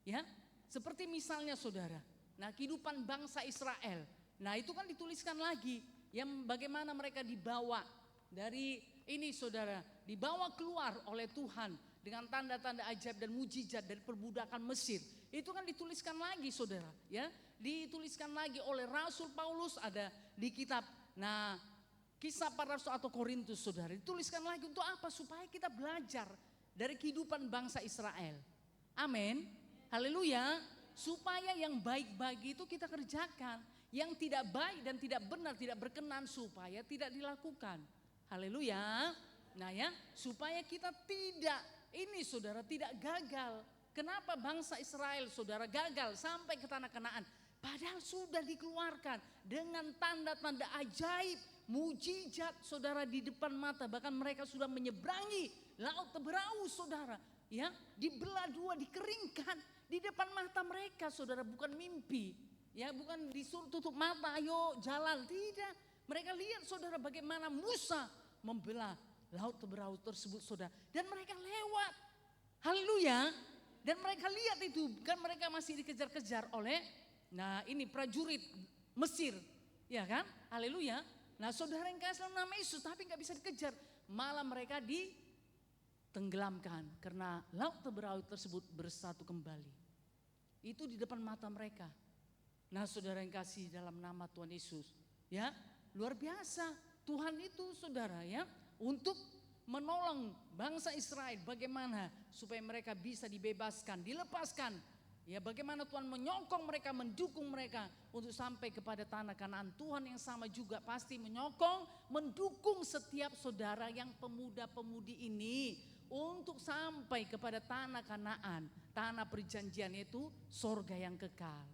B: Ya, seperti misalnya saudara, nah kehidupan bangsa Israel. Nah itu kan dituliskan lagi, yang bagaimana mereka dibawa dari ini saudara, dibawa keluar oleh Tuhan dengan tanda-tanda ajaib dan mujizat dari perbudakan Mesir. Itu kan dituliskan lagi saudara, ya, dituliskan lagi oleh Rasul Paulus, ada di kitab Kisah para Rasul atau Korintus saudara. Dituliskan lagi untuk apa? Supaya kita belajar dari kehidupan bangsa Israel. Amin. Haleluya. Supaya yang baik-baik itu kita kerjakan. Yang tidak baik dan tidak benar, tidak berkenan supaya tidak dilakukan. Haleluya. Nah ya, supaya kita tidak, ini saudara, tidak gagal. Kenapa bangsa Israel saudara gagal sampai ke tanah Kanaan? Padahal sudah dikeluarkan dengan tanda-tanda ajaib, mujizat saudara di depan mata. Bahkan mereka sudah menyeberangi laut Teberau saudara. Ya, dibelah dua, dikeringkan di depan mata mereka saudara, bukan mimpi. Ya, bukan disuruh tutup mata, ayo jalan, tidak. Mereka lihat saudara bagaimana Musa membelah laut Teberau tersebut saudara. Dan mereka lewat. Haleluya. Dan mereka lihat itu, kan mereka masih dikejar-kejar oleh ini prajurit Mesir. Ya kan? Haleluya. Nah saudara yang kasih nama Yesus tapi gak bisa dikejar. Malah mereka ditenggelamkan karena laut Teberau tersebut bersatu kembali. Itu di depan mata mereka. Nah saudara yang kasih dalam nama Tuhan Yesus. Ya, luar biasa. Tuhan itu saudara ya, untuk menolong bangsa Israel bagaimana supaya mereka bisa dibebaskan, dilepaskan. Ya, bagaimana Tuhan menyokong mereka, mendukung mereka untuk sampai kepada tanah Kanaan. Tuhan yang sama juga pasti menyokong, mendukung setiap saudara yang pemuda-pemudi ini untuk sampai kepada tanah Kanaan, tanah perjanjian, yaitu sorga yang kekal.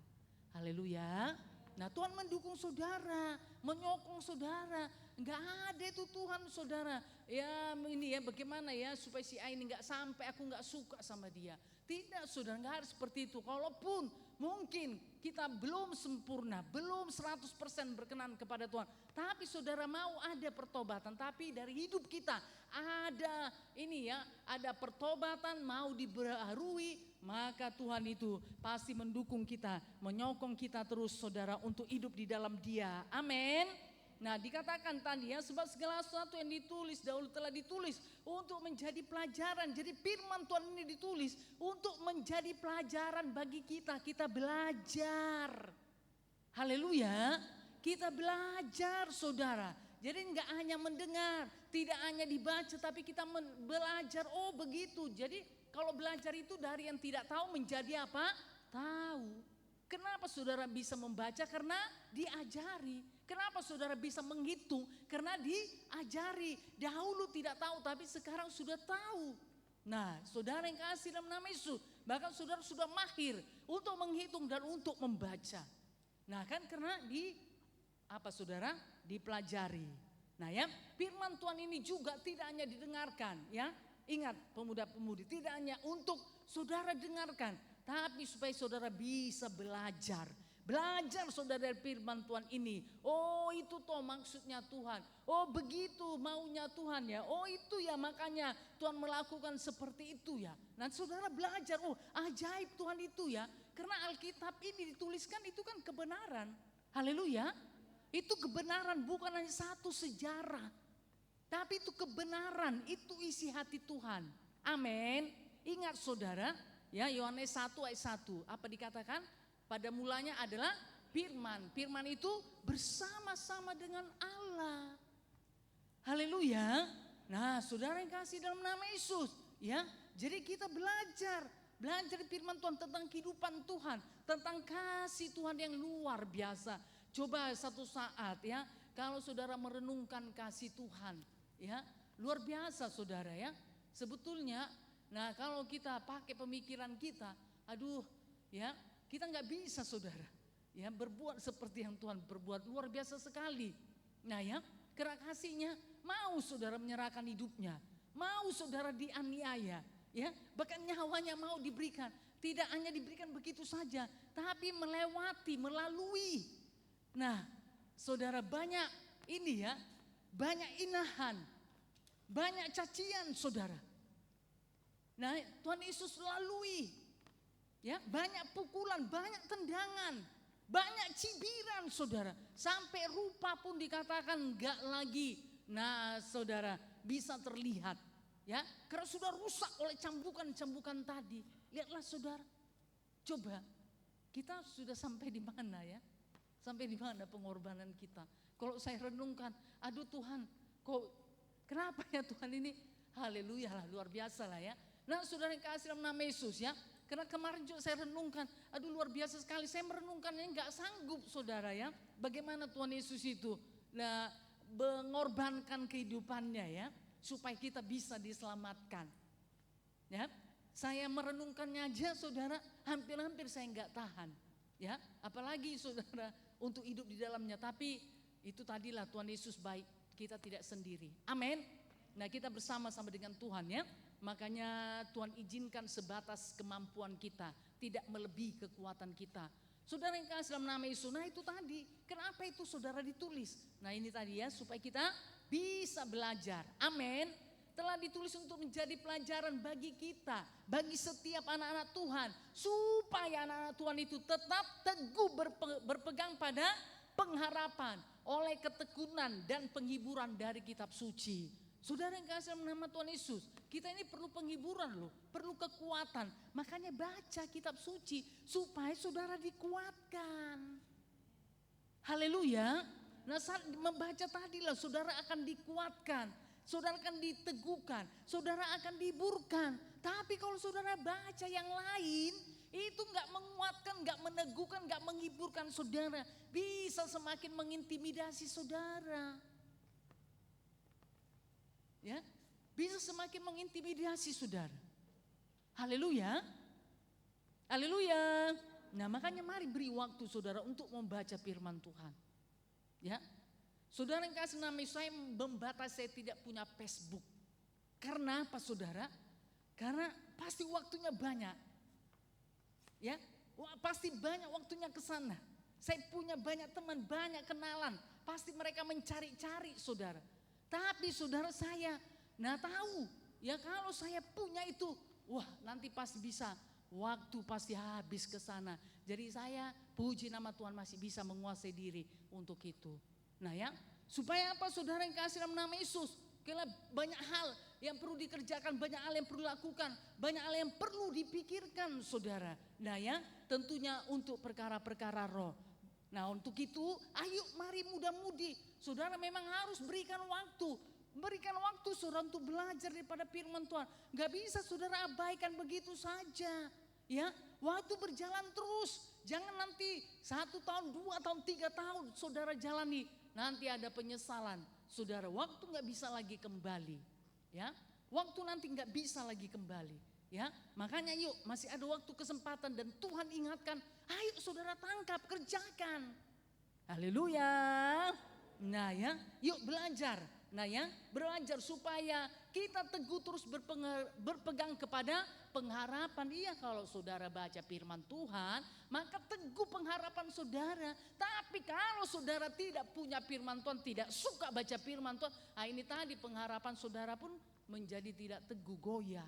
B: Haleluya. Nah Tuhan mendukung saudara, menyokong saudara. Enggak ada itu Tuhan saudara. Ya ini ya bagaimana ya supaya si A ini enggak sampai, aku enggak suka sama dia. Tidak saudara, enggak harus seperti itu. Kalaupun mungkin kita belum sempurna, belum 100% berkenan kepada Tuhan. Tapi saudara mau ada pertobatan, tapi dari hidup kita ada ini ya, ada pertobatan mau dibaharui, maka Tuhan itu pasti mendukung kita, menyokong kita terus saudara untuk hidup di dalam Dia. Amin. Nah dikatakan tadi ya, sebab segala sesuatu yang ditulis dahulu telah ditulis untuk menjadi pelajaran. Jadi firman Tuhan ini ditulis untuk menjadi pelajaran bagi kita. Kita belajar. Haleluya. Kita belajar saudara. Jadi enggak hanya mendengar, tidak hanya dibaca, tapi kita belajar. Oh begitu. Jadi kalau belajar itu dari yang tidak tahu menjadi apa? Tahu. Kenapa saudara bisa membaca? Karena diajari. Kenapa saudara bisa menghitung? Karena diajari. Dahulu tidak tahu tapi sekarang sudah tahu. Nah, saudara yang kasih dalam nama Yesus, bahkan saudara sudah mahir untuk menghitung dan untuk membaca. Nah, kan karena saudara? Dipelajari. Nah ya, firman Tuhan ini juga tidak hanya didengarkan ya. Ingat pemuda-pemudi, tidak hanya untuk saudara dengarkan, tapi supaya saudara bisa belajar. Belajar saudara dari firman Tuhan ini. Oh itu toh maksudnya Tuhan. Oh begitu maunya Tuhan ya. Oh itu ya makanya Tuhan melakukan seperti itu ya. Nanti saudara belajar, oh ajaib Tuhan itu ya. Karena Alkitab ini dituliskan itu kan kebenaran. Haleluya. Itu kebenaran, bukan hanya satu sejarah. Tapi itu kebenaran, itu isi hati Tuhan. Amin. Ingat saudara, ya Yohanes 1 ayat 1. Apa dikatakan? Pada mulanya adalah firman. Firman itu bersama-sama dengan Allah. Haleluya. Nah, saudara yang kasih dalam nama Yesus, ya. Jadi kita belajar firman Tuhan tentang kehidupan Tuhan, tentang kasih Tuhan yang luar biasa. Coba satu saat ya, kalau saudara merenungkan kasih Tuhan, ya luar biasa saudara ya. Sebetulnya, nah kalau kita pakai pemikiran kita, aduh ya kita nggak bisa saudara, ya berbuat seperti yang Tuhan berbuat luar biasa sekali. Nah ya, karena kasihnya mau saudara menyerahkan hidupnya, mau saudara dianiaya, ya bahkan nyawanya mau diberikan. Tidak hanya diberikan begitu saja, tapi melalui. Nah, saudara banyak ini ya, banyak inahan, banyak cacian saudara. Nah, Tuhan Yesus lalui, ya banyak pukulan, banyak tendangan, banyak cibiran saudara. Sampai rupa pun dikatakan enggak lagi. Nah, saudara bisa terlihat, ya karena sudah rusak oleh cambukan-cambukan tadi. Lihatlah saudara, coba kita sudah sampai di mana ya? Sampai di mana pengorbanan kita? Kalau saya renungkan, aduh Tuhan, kenapa ya Tuhan ini? Haleluya lah, luar biasa lah ya. Nah saudara yang kasih dalam nama Yesus ya. Karena kemarin juga saya renungkan, aduh luar biasa sekali. Saya merenungkannya nggak sanggup saudara ya. Bagaimana Tuhan Yesus itu mengorbankan kehidupannya ya. Supaya kita bisa diselamatkan. Ya, saya merenungkannya aja saudara, hampir-hampir saya nggak tahan. Ya, apalagi saudara untuk hidup di dalamnya. Tapi itu tadilah Tuhan Yesus baik, kita tidak sendiri. Amin. Nah kita bersama-sama dengan Tuhan ya. Makanya Tuhan izinkan sebatas kemampuan kita, tidak melebihi kekuatan kita. Saudara yang kasih dalam nama Yesus, nah itu tadi. Kenapa itu saudara ditulis? Nah ini tadi ya, supaya kita bisa belajar. Amin. Telah ditulis untuk menjadi pelajaran bagi kita, bagi setiap anak-anak Tuhan. Supaya anak-anak Tuhan itu tetap teguh berpegang pada pengharapan oleh ketekunan dan penghiburan dari kitab suci. Saudara yang kasih dalam nama Tuhan Yesus, kita ini perlu penghiburan loh, perlu kekuatan. Makanya baca kitab suci supaya saudara dikuatkan. Haleluya. Nah saat membaca tadilah saudara akan dikuatkan. Saudara akan diteguhkan, saudara akan dihiburkan. Tapi kalau saudara baca yang lain, itu gak menguatkan, gak meneguhkan, gak menghiburkan saudara. Bisa semakin mengintimidasi saudara. Ya, bisa semakin mengintimidasi saudara. Haleluya. Haleluya. Nah makanya mari beri waktu saudara untuk membaca firman Tuhan. Ya. Saudara yang kasih nama saya membatasi, saya tidak punya Facebook. Karena apa saudara? Karena pasti waktunya banyak. Ya, pasti banyak waktunya ke sana. Saya punya banyak teman, banyak kenalan. Pasti mereka mencari-cari saudara. Tapi saudara saya, nah tahu ya kalau saya punya itu, wah nanti pasti bisa, waktu pasti habis ke sana. Jadi saya puji nama Tuhan masih bisa menguasai diri untuk itu. Nah ya, supaya apa saudara yang kasih dalam nama Yesus? Karena banyak hal yang perlu dikerjakan, banyak hal yang perlu dilakukan, banyak hal yang perlu dipikirkan saudara. Nah ya, tentunya untuk perkara-perkara roh. Nah untuk itu, ayo mari muda-mudi. Saudara memang harus berikan waktu. Berikan waktu saudara untuk belajar daripada firman Tuhan. Gak bisa saudara abaikan begitu saja. Ya, waktu berjalan terus. Jangan nanti 1 tahun, 2 tahun, 3 tahun saudara jalani. Nanti ada penyesalan. Saudara, waktu gak bisa lagi kembali. Ya, Waktu nanti nggak bisa lagi kembali. Ya, makanya yuk masih ada waktu kesempatan dan Tuhan ingatkan, ayo saudara tangkap, kerjakan. Haleluya. Nah ya, yuk belajar. Nah ya, belajar supaya kita teguh terus berpegang kepada pengharapan. Iya, kalau saudara baca firman Tuhan, maka teguh pengharapan saudara. Tapi kalau saudara tidak punya firman Tuhan, tidak suka baca firman Tuhan, ini tadi pengharapan saudara pun menjadi tidak teguh, goyah.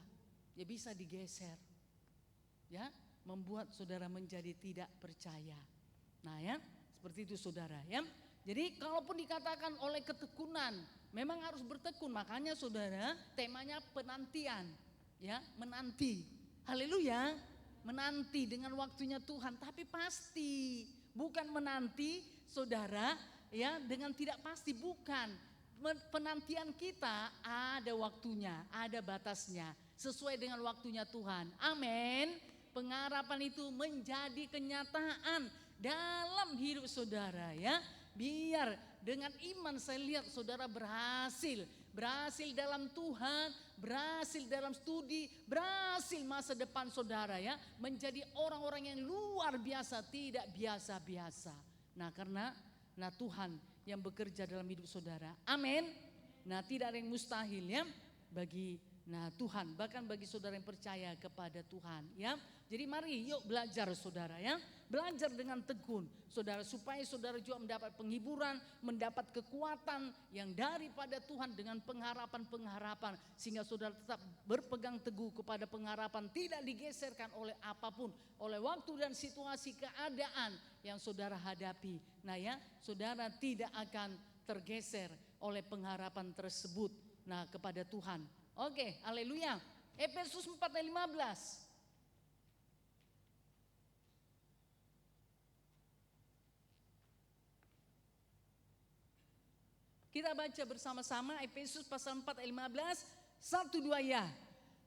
B: Ya bisa digeser. Ya, membuat saudara menjadi tidak percaya. Nah ya, seperti itu saudara ya. Jadi kalaupun dikatakan oleh ketekunan, memang harus bertekun. Makanya saudara, temanya penantian. Ya, menanti. Haleluya. Menanti dengan waktunya Tuhan, tapi pasti. Bukan menanti saudara ya dengan tidak pasti, bukan. Penantian kita ada waktunya, ada batasnya, sesuai dengan waktunya Tuhan. Amin. Pengharapan itu menjadi kenyataan dalam hidup saudara ya. Biar dengan iman saya lihat saudara berhasil dalam Tuhan, berhasil dalam studi, berhasil masa depan saudara ya. Menjadi orang-orang yang luar biasa, tidak biasa-biasa. Nah karena Tuhan yang bekerja dalam hidup saudara. Amin. Nah tidak ada yang mustahil ya bagi Tuhan, bahkan bagi saudara yang percaya kepada Tuhan ya. Jadi mari yuk belajar saudara ya. Belajar dengan tekun saudara, supaya saudara juga mendapat penghiburan, mendapat kekuatan yang daripada Tuhan dengan pengharapan-pengharapan. Sehingga saudara tetap berpegang teguh kepada pengharapan, tidak digeserkan oleh apapun, oleh waktu dan situasi keadaan yang saudara hadapi. Nah ya, saudara tidak akan tergeser oleh pengharapan tersebut kepada Tuhan. Oke, haleluya. Efesus 4 ayat 15. Kita baca bersama-sama Efesus pasal 4 ayat 15, 1-2 ya.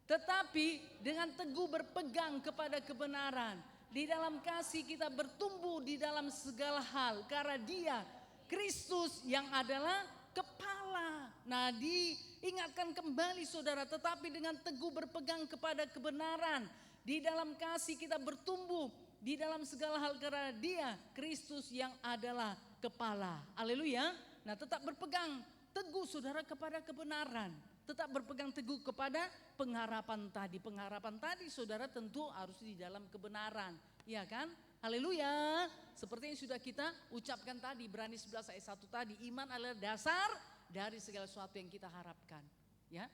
B: Tetapi dengan teguh berpegang kepada kebenaran, di dalam kasih kita bertumbuh di dalam segala hal, karena Dia Kristus yang adalah kepala. Nah diingatkan kembali saudara, tetapi dengan teguh berpegang kepada kebenaran, di dalam kasih kita bertumbuh di dalam segala hal, karena Dia Kristus yang adalah kepala. Haleluya. Nah tetap berpegang teguh saudara kepada kebenaran. Tetap berpegang teguh kepada pengharapan tadi. Pengharapan tadi saudara tentu harus di dalam kebenaran. Iya kan? Haleluya. Seperti yang sudah kita ucapkan tadi, Ibrani 11 ayat 1 tadi. Iman adalah dasar dari segala sesuatu yang kita harapkan. Ya.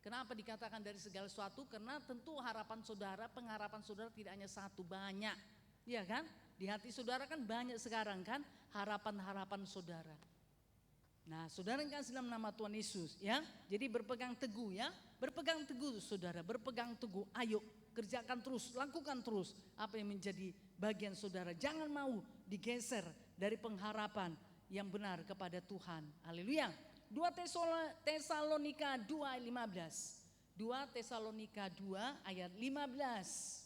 B: Kenapa dikatakan dari segala sesuatu? Karena tentu harapan saudara, pengharapan saudara tidak hanya satu, banyak. Iya kan? Di hati saudara kan banyak sekarang kan harapan-harapan saudara. Nah saudara yang kasih dalam nama Tuhan Yesus ya. Jadi berpegang teguh ya. Berpegang teguh saudara, berpegang teguh. Ayo kerjakan terus, lakukan terus apa yang menjadi bagian saudara. Jangan mau digeser dari pengharapan yang benar kepada Tuhan. Haleluya. 2 Tesalonika 2 ayat 15. 2 Tesalonika 2 ayat 15.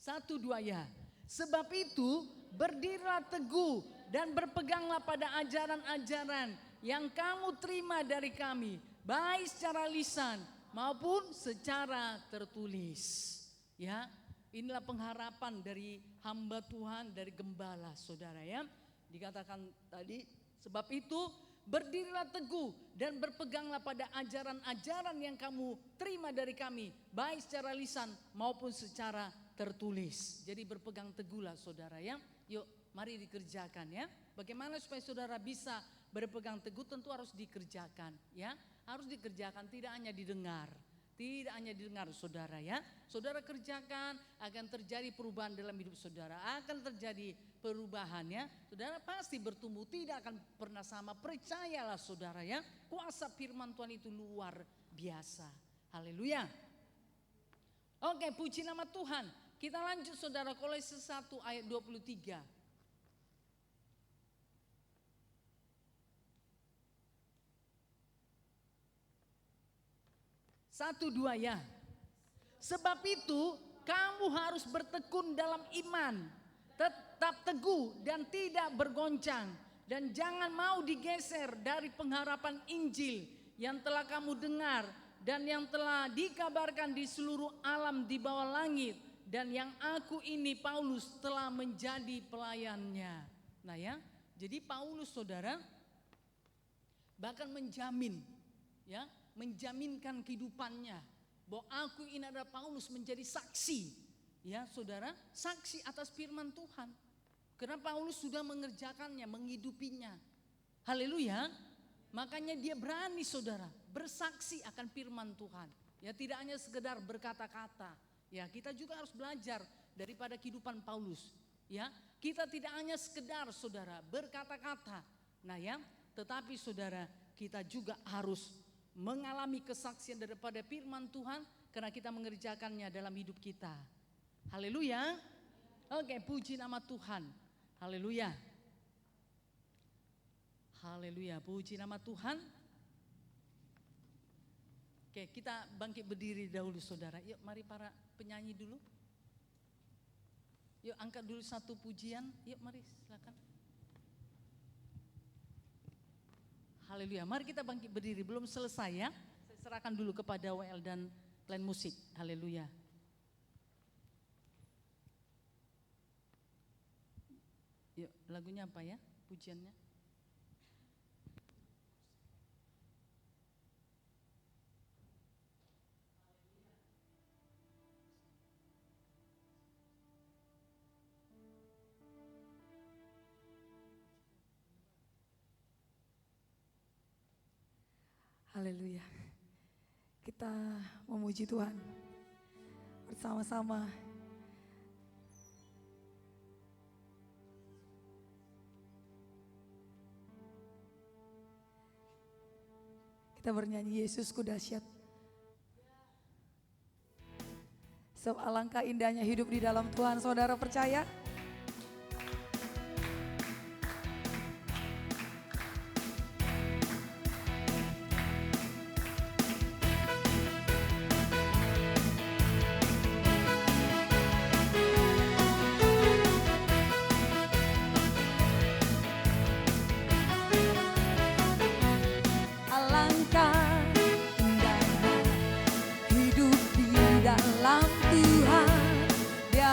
B: 1-2 ya. Sebab itu berdirilah teguh dan berpeganglah pada ajaran-ajaran yang kamu terima dari kami, baik secara lisan maupun secara tertulis. Ya, inilah pengharapan dari hamba Tuhan, dari gembala saudara ya. Dikatakan tadi, sebab itu berdirilah teguh dan berpeganglah pada ajaran-ajaran yang kamu terima dari kami, baik secara lisan maupun secara tertulis. Jadi berpegang teguhlah saudara ya. Yuk mari dikerjakan ya. Bagaimana supaya saudara bisa berpegang teguh? Tentu harus dikerjakan ya. Harus dikerjakan, tidak hanya didengar. Tidak hanya didengar saudara ya. Saudara kerjakan, akan terjadi perubahan dalam hidup saudara. Akan terjadi perubahan ya. Saudara pasti bertumbuh, tidak akan pernah sama. Percayalah saudara ya. Kuasa firman Tuhan itu luar biasa. Haleluya. Oke, puji nama Tuhan. Kita lanjut saudara, Kolose 1 ayat 23. Satu dua ya. Sebab itu kamu harus bertekun dalam iman. tetap teguh dan tidak bergoncang. Dan jangan mau digeser dari pengharapan Injil yang telah kamu dengar dan yang telah dikabarkan di seluruh alam di bawah langit. Dan yang aku ini Paulus telah menjadi pelayannya. Nah ya, jadi Paulus saudara bahkan menjamin, ya, menjaminkan kehidupannya bahwa aku ini adalah Paulus menjadi saksi, ya saudara, saksi atas firman Tuhan. Karena Paulus sudah mengerjakannya, menghidupinya. Haleluya. Makanya dia berani saudara bersaksi akan firman Tuhan. Ya tidak hanya sekedar berkata-kata. Ya kita juga harus belajar daripada kehidupan Paulus. Ya kita tidak hanya sekedar saudara berkata-kata. Nah ya, tetapi saudara kita juga harus mengalami kesaksian daripada firman Tuhan karena kita mengerjakannya dalam hidup kita. Haleluya. Oke, puji nama Tuhan. Haleluya. Haleluya, puji nama Tuhan. Oke, kita bangkit berdiri dahulu saudara. Yuk mari para penyanyi dulu. Yuk angkat dulu satu pujian. Yuk mari silakan. Haleluya, mari kita bangkit berdiri. Belum selesai ya. Saya serahkan dulu kepada WL dan line musik. Haleluya. Yuk, lagunya apa ya? Pujiannya.
A: Haleluya. Kita memuji Tuhan bersama-sama. Kita bernyanyi Yesusku dahsyat. Sebab alangkah indahnya hidup di dalam Tuhan. Saudara percaya?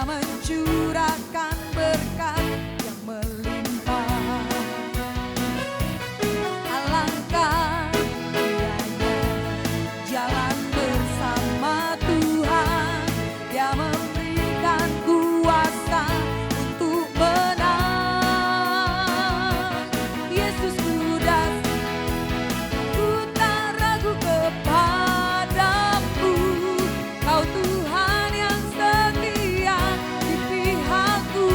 A: Mencurahkan berkat yang melimpah. Alangkah indahnya jalan bersama Tuhan. Dia memberikan kuasa untuk menang. Yesus kudas, ku tak ragu kepadamu. Kau Tuhan yang setia di pihakku.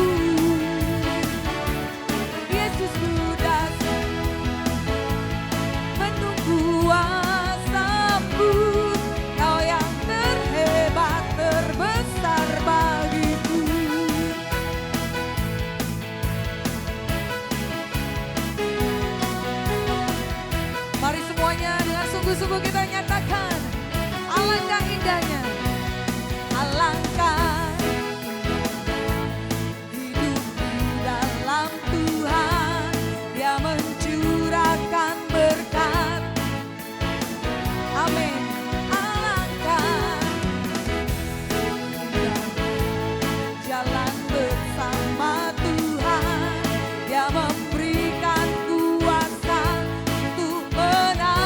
A: Yesus kudas menunggu kuasa-Mu. Kau yang terhebat, terbesar bagiku. Mari semuanya dengan sungguh-sungguh kita nyatakan, alangkah indahnya, alangkah hidup di dalam Tuhan. Dia mencurahkan berkat. Amin. Alangkah indahnya jalan bersama Tuhan. Dia memberikan kuasa untuk menang.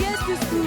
A: Yesus ku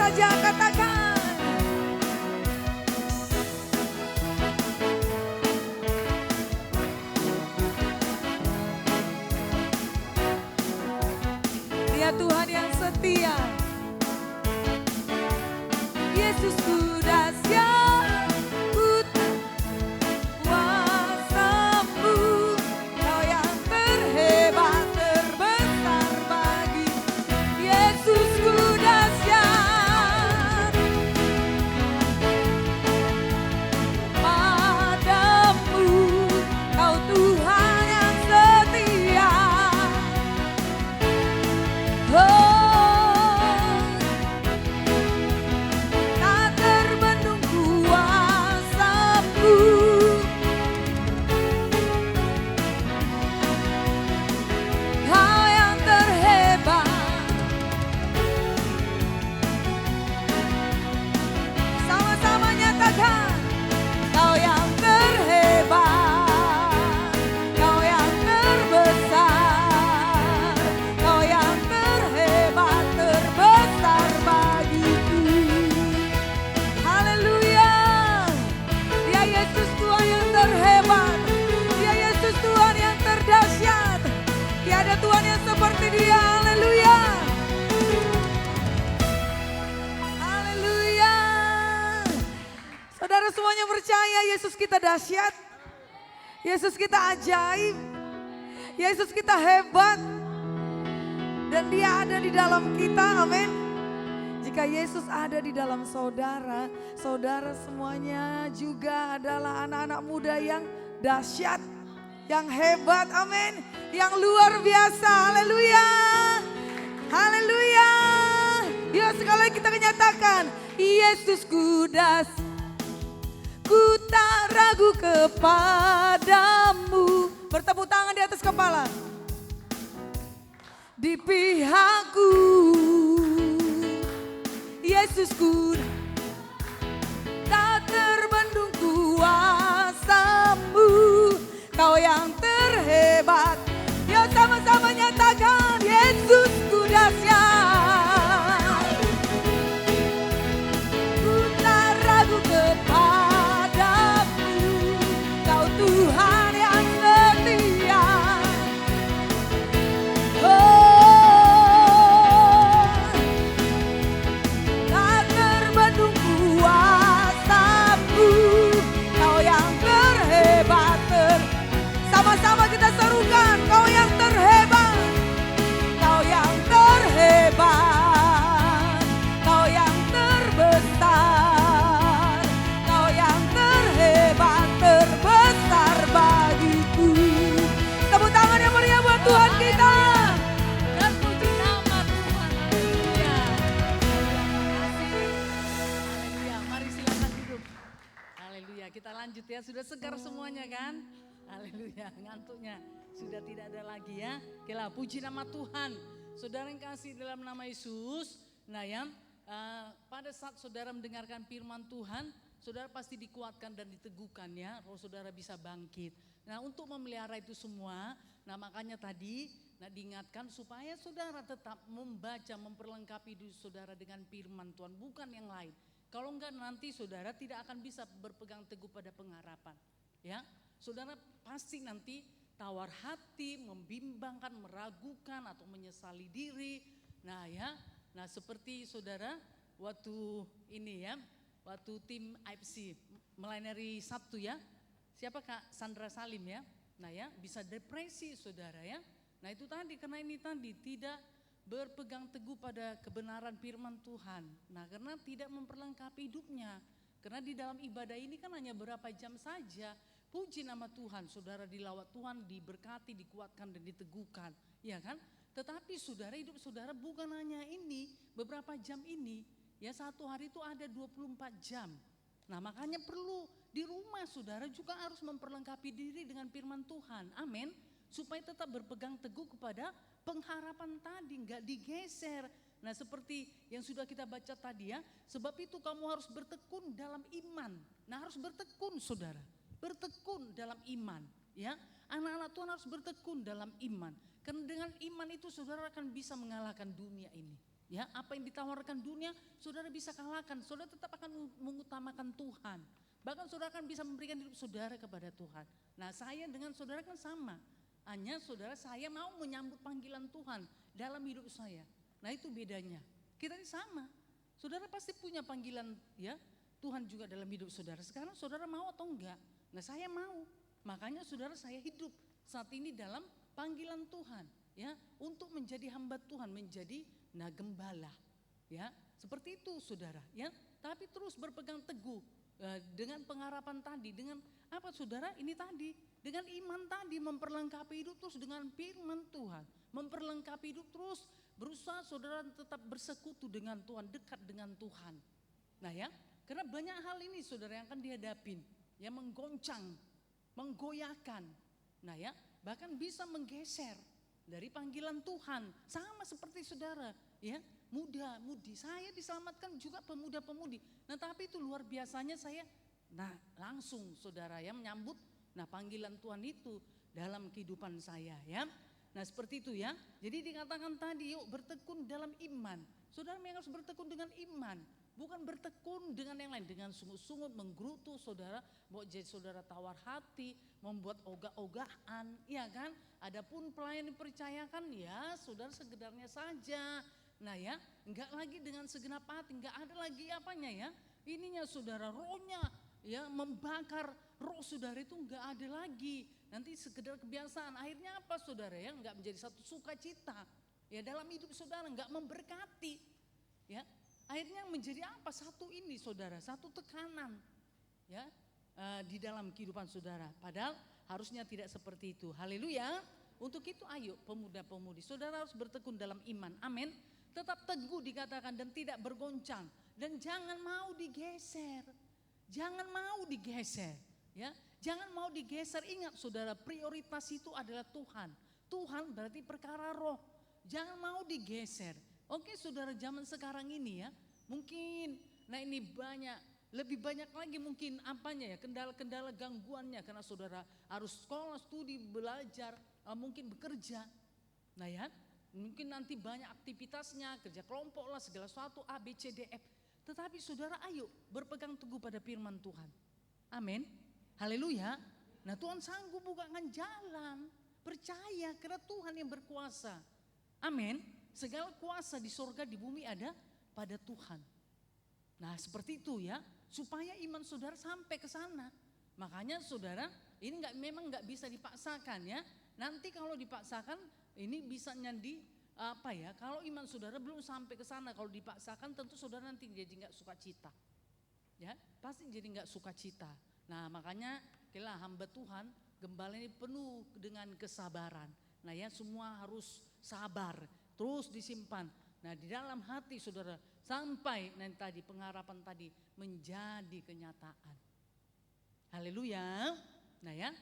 A: saja katakan. Dia Tuhan yang setia. Yesusku dahsyat, kuasamu, Kau yang terhebat, terbesar bagi. Yesusku dahsyat, padamu, Kau Tuhan yang setia. Oh, tak terbendung kuasamu, Kau yang terhebat. Sama-sama nyatakan, Kau yang terhebat, Kau yang terbesar, Kau yang terhebat, terbesar bagiku. Haleluya. Dia Yesus Tuhan yang terhebat, Dia Yesus Tuhan yang terdahsyat. Tiada Tuhan yang seperti Dia. Haleluya. Haleluya. Saudara semuanya percaya Yesus kita dahsyat, Yesus kita ajaib, Yesus kita hebat, dan Dia ada di dalam kita. Amin. Jika Yesus ada di dalam saudara, saudara semuanya juga adalah anak-anak muda yang dahsyat, yang hebat. Amin. Yang luar biasa. Haleluya. Haleluya. Yuk sekali lagi kita nyatakan, Yesusku dahsyat, ku tak ragu kepadamu. Bertepuk tangan di atas kepala. Di pihakku, Yesusku, tak terbendung kuasamu, Kau yang terhebat. Yuk sama-sama nyatakan, Yesusku dahsyat, ku tak ragu kepadamu, Kau Tuhan yang setia. Oh, tak terbendung kuasamu, Kau yang terhebat. Sama-sama kita serukan, Kau yang terhebat, Kau yang terhebat, Kau yang terbesar, Kau yang terhebat, terbesar bagiku. Tepuk tangan yang meriah buat Tuhan kita.
B: Dan puji nama Tuhan. Haleluya. Haleluya. Mari silakan duduk. Haleluya. Kita lanjut ya. Sudah segar semuanya kan? Haleluya. Ngantuknya sudah tidak ada lagi ya. Oke lah, puji nama Tuhan. Saudara yang kasih dalam nama Yesus. Nah ya, pada saat saudara mendengarkan firman Tuhan, saudara pasti dikuatkan dan diteguhkan ya. Roh saudara bisa bangkit. Nah untuk memelihara itu semua, nah makanya tadi diingatkan supaya saudara tetap membaca, memperlengkapi diri saudara dengan firman Tuhan, bukan yang lain. Kalau enggak nanti saudara tidak akan bisa berpegang teguh pada pengharapan. Ya, saudara pasti nanti tawar hati, membimbangkan, meragukan atau menyesali diri. Nah ya, nah seperti saudara waktu ini ya, waktu tim AFC melayani Sabtu ya. Siapa Kak Sandra Salim ya? Nah ya, bisa depresi saudara ya. Nah itu tadi, karena ini tadi tidak berpegang teguh pada kebenaran firman Tuhan. Nah karena tidak memperlengkapi hidupnya. Karena di dalam ibadah ini kan hanya berapa jam saja. Puji nama Tuhan, saudara dilawat Tuhan, diberkati, dikuatkan dan diteguhkan. Ya kan? Tetapi saudara, hidup saudara bukan hanya ini, beberapa jam ini. Ya satu hari itu ada 24 jam. Nah makanya perlu di rumah saudara juga harus memperlengkapi diri dengan firman Tuhan. Amin. Supaya tetap berpegang teguh kepada pengharapan tadi, enggak digeser. Nah seperti yang sudah kita baca tadi ya, sebab itu kamu harus bertekun dalam iman. Nah harus bertekun saudara, bertekun dalam iman ya. Anak-anak Tuhan harus bertekun dalam iman. Karena dengan iman itu saudara akan bisa mengalahkan dunia ini. Ya, apa yang ditawarkan dunia, saudara bisa kalahkan. Saudara tetap akan mengutamakan Tuhan. Bahkan saudara akan bisa memberikan hidup saudara kepada Tuhan. Nah, saya dengan saudara kan sama. Hanya saudara, saya mau menyambut panggilan Tuhan dalam hidup saya. Nah, itu bedanya. Kita ini sama. Saudara pasti punya panggilan, ya. Tuhan juga dalam hidup saudara. Sekarang saudara mau atau enggak? Nah, saya mau. Makanya saudara, saya hidup saat ini dalam panggilan Tuhan, ya, untuk menjadi hamba Tuhan, menjadi gembala, ya, seperti itu saudara, ya. Tapi terus berpegang teguh dengan pengharapan tadi, dengan apa saudara? Ini tadi, dengan iman tadi, memperlengkapi hidup terus dengan firman Tuhan, memperlengkapi hidup terus, berusaha saudara tetap bersekutu dengan Tuhan, dekat dengan Tuhan. Nah, ya, karena banyak hal ini saudara yang akan dihadapin, yang menggoncang, menggoyahkan, nah, ya, bahkan bisa menggeser dari panggilan Tuhan. Sama seperti saudara, ya, muda-mudi. Saya diselamatkan juga pemuda-pemudi. Nah, tapi itu luar biasanya saya, nah, langsung saudara, ya, menyambut panggilan Tuhan itu dalam kehidupan saya, ya. Nah, seperti itu, ya. Jadi dikatakan tadi, yuk bertekun dalam iman. Saudara memang harus bertekun dengan iman, bukan bertekun dengan yang lain, dengan sungut-sungut menggerutu saudara, buat jadi saudara tawar hati, membuat ogah-ogahan, ya kan? Adapun pelayan dipercayakan, ya saudara sekedarnya saja. Nah, ya, enggak lagi dengan segenap hati, enggak ada lagi apanya, ya. Ininya saudara, rohnya, ya, membakar roh saudara itu enggak ada lagi. Nanti sekedar kebiasaan, akhirnya apa saudara, ya, enggak menjadi satu sukacita. Ya, dalam hidup saudara enggak memberkati, ya. Akhirnya menjadi apa? Satu ini saudara, satu tekanan, ya, di dalam kehidupan saudara. Padahal harusnya tidak seperti itu. Haleluya. Untuk itu ayo pemuda-pemudi, saudara harus bertekun dalam iman. Amin. Tetap teguh dikatakan dan tidak bergoncang. Dan jangan mau digeser. Jangan mau digeser, ya. Jangan mau digeser. Ingat saudara, prioritas itu adalah Tuhan. Tuhan berarti perkara roh. Jangan mau digeser. Oke saudara, zaman sekarang ini, ya, mungkin, nah ini lebih banyak lagi mungkin apanya, ya, kendala-kendala gangguannya karena saudara harus sekolah, studi, belajar, mungkin bekerja. Nah, ya, mungkin nanti banyak aktivitasnya, kerja kelompok lah, segala sesuatu A, B, C, D, F. Tetapi saudara ayo berpegang teguh pada firman Tuhan. Amin. Haleluya. Nah, Tuhan sanggup bukakan jalan. Percaya karena Tuhan yang berkuasa. Amin. Segala kuasa di sorga, di bumi ada pada Tuhan. Nah, seperti itu, ya, supaya iman saudara sampai ke sana. Makanya saudara, ini memang nggak bisa dipaksakan, ya. Nanti kalau dipaksakan ini bisa nyandi apa, ya? Kalau iman saudara belum sampai ke sana, kalau dipaksakan tentu saudara nanti jadi nggak sukacita, ya, pasti jadi nggak sukacita. Nah, makanya kira hamba Tuhan, gembala ini penuh dengan kesabaran. Nah, ya, semua harus sabar. Terus disimpan. Nah, di dalam hati saudara sampai nanti tadi pengharapan tadi menjadi kenyataan. Haleluya. Nah, ya,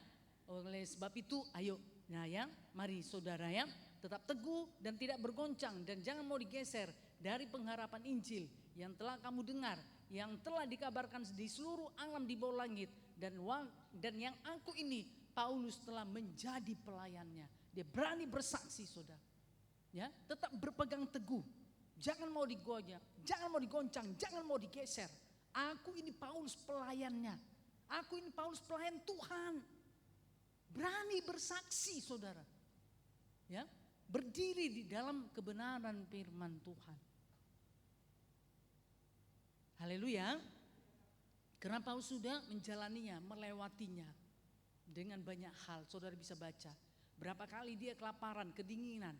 B: oleh sebab itu ayo, nah, ya, mari saudara, ya, tetap teguh dan tidak bergoncang dan jangan mau digeser dari pengharapan Injil yang telah kamu dengar, yang telah dikabarkan di seluruh alam di bawah langit, dan yang aku ini Paulus telah menjadi pelayannya. Dia berani bersaksi saudara. Ya, tetap berpegang teguh. Jangan mau digoyah, jangan mau digoncang, jangan mau digeser. Aku ini Paulus pelayannya. Aku ini Paulus pelayan Tuhan. Berani bersaksi saudara. Ya, berdiri di dalam kebenaran firman Tuhan. Haleluya. Karena Paulus sudah menjalaninya, melewatinya dengan banyak hal. Saudara bisa baca. Berapa kali dia kelaparan, kedinginan.